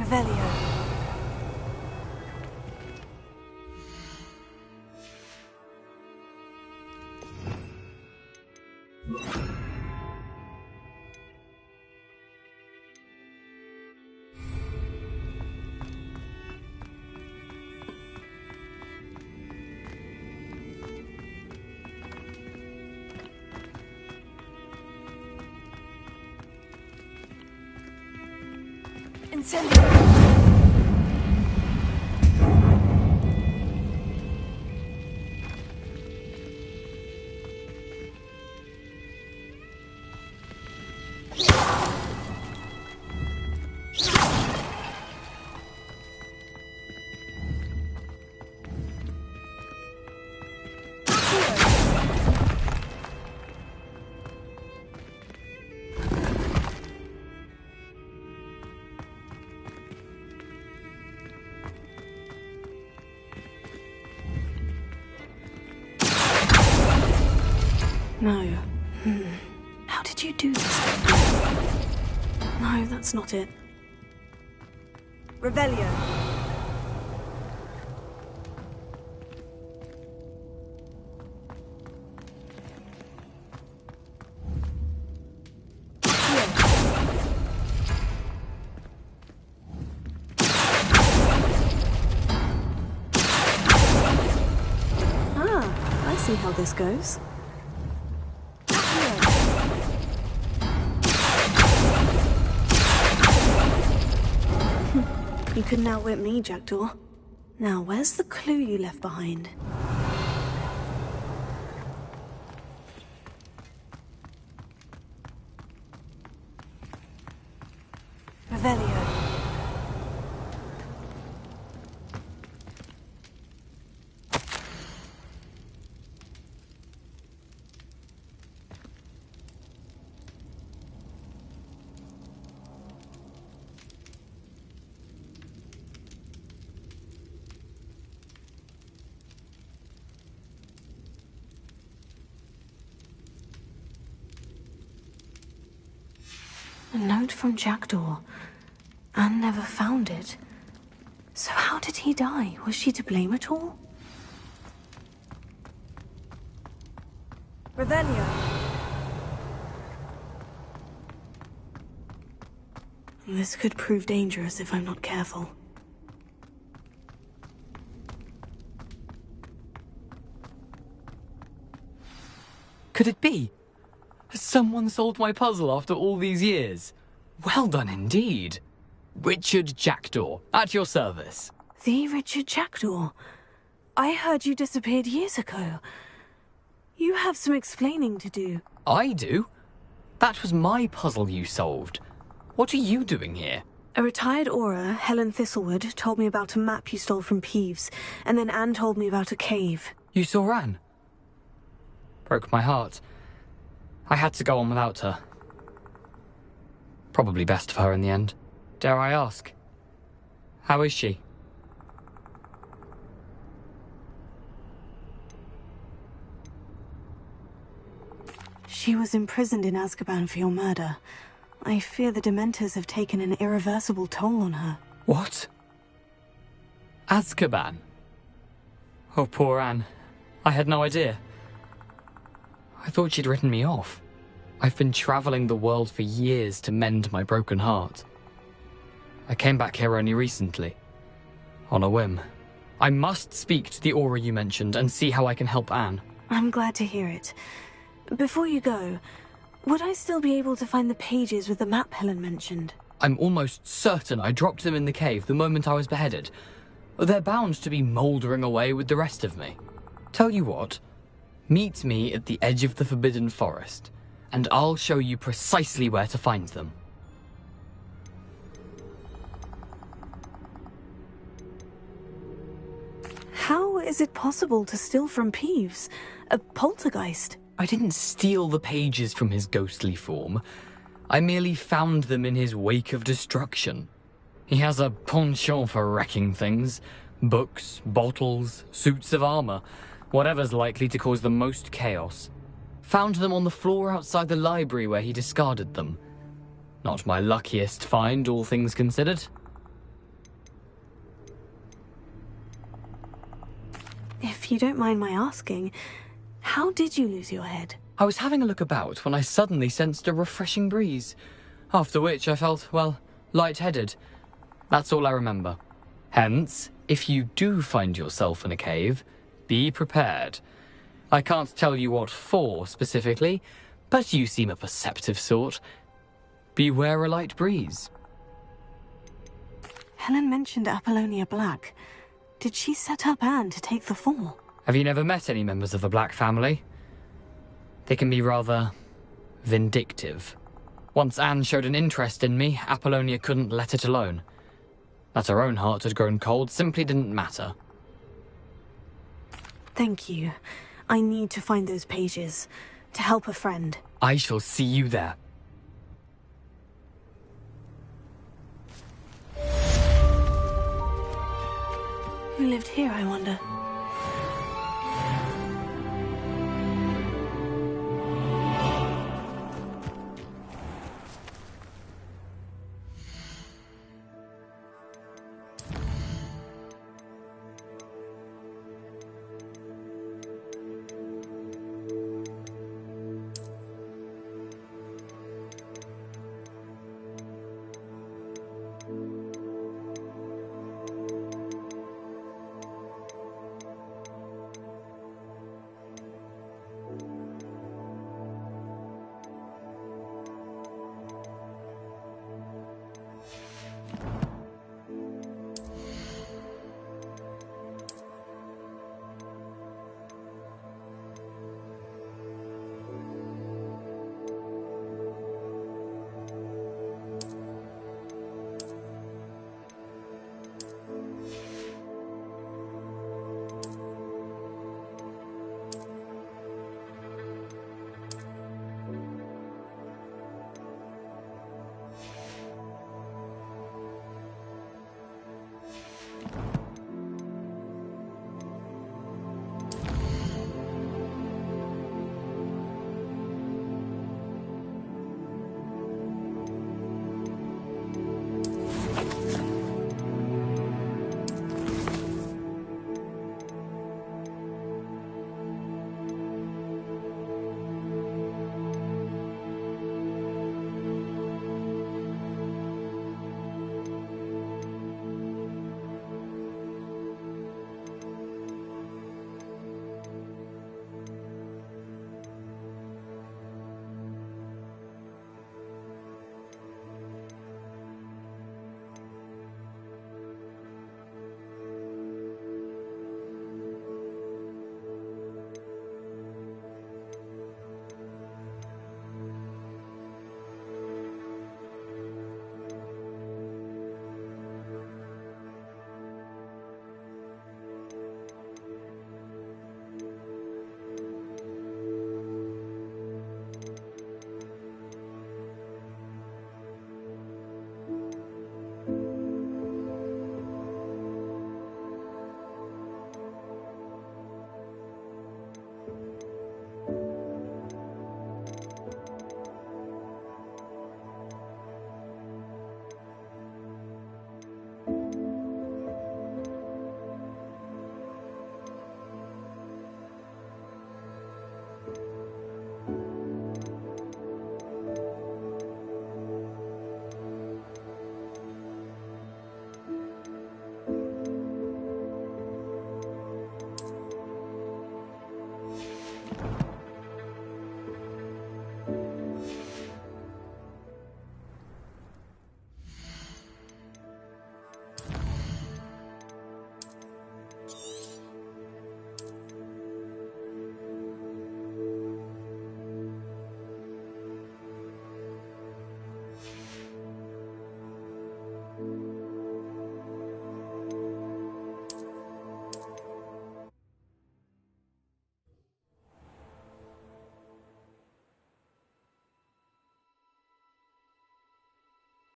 Revelio. No. How did you do this? No, that's not it. Revelio. Ah, I see how this goes. You couldn't outwit me, Jackdaw. Now, where's the clue you left behind? Revelio. A note from Jackdaw. Anne never found it. So how did he die? Was she to blame at all? Revelio. This could prove dangerous if I'm not careful. Could it be? Has someone solved my puzzle after all these years? Well done indeed. Richard Jackdaw, at your service. The Richard Jackdaw? I heard you disappeared years ago. You have some explaining to do. I do? That was my puzzle you solved. What are you doing here? A retired Aura, Helen Thistlewood, told me about a map you stole from Peeves, and then Anne told me about a cave. You saw Anne? Broke my heart. I had to go on without her. Probably best of her in the end. Dare I ask? How is she? She was imprisoned in Azkaban for your murder. I fear the Dementors have taken an irreversible toll on her. What? Azkaban? Oh, poor Anne. I had no idea. I thought she'd written me off. I've been traveling the world for years to mend my broken heart. I came back here only recently. On a whim. I must speak to the Aura you mentioned and see how I can help Anne. I'm glad to hear it. Before you go, would I still be able to find the pages with the map Helen mentioned? I'm almost certain I dropped them in the cave the moment I was beheaded. They're bound to be mouldering away with the rest of me. Tell you what, meet me at the edge of the Forbidden Forest, and I'll show you precisely where to find them. How is it possible to steal from Peeves? A poltergeist? I didn't steal the pages from his ghostly form. I merely found them in his wake of destruction. He has a penchant for wrecking things. Books, bottles, suits of armor. Whatever's likely to cause the most chaos. Found them on the floor outside the library where he discarded them. Not my luckiest find, all things considered. If you don't mind my asking, how did you lose your head? I was having a look about when I suddenly sensed a refreshing breeze, after which I felt, well, lightheaded. That's all I remember. Hence, if you do find yourself in a cave, be prepared. I can't tell you what for specifically, but you seem a perceptive sort. Beware a light breeze. Helen mentioned Apollonia Black. Did she set up Anne to take the fall? Have you never met any members of the Black family? They can be rather vindictive. Once Anne showed an interest in me, Apollonia couldn't let it alone. That her own heart had grown cold simply didn't matter. Thank you. I need to find those pages to help a friend. I shall see you there. Who lived here, I wonder?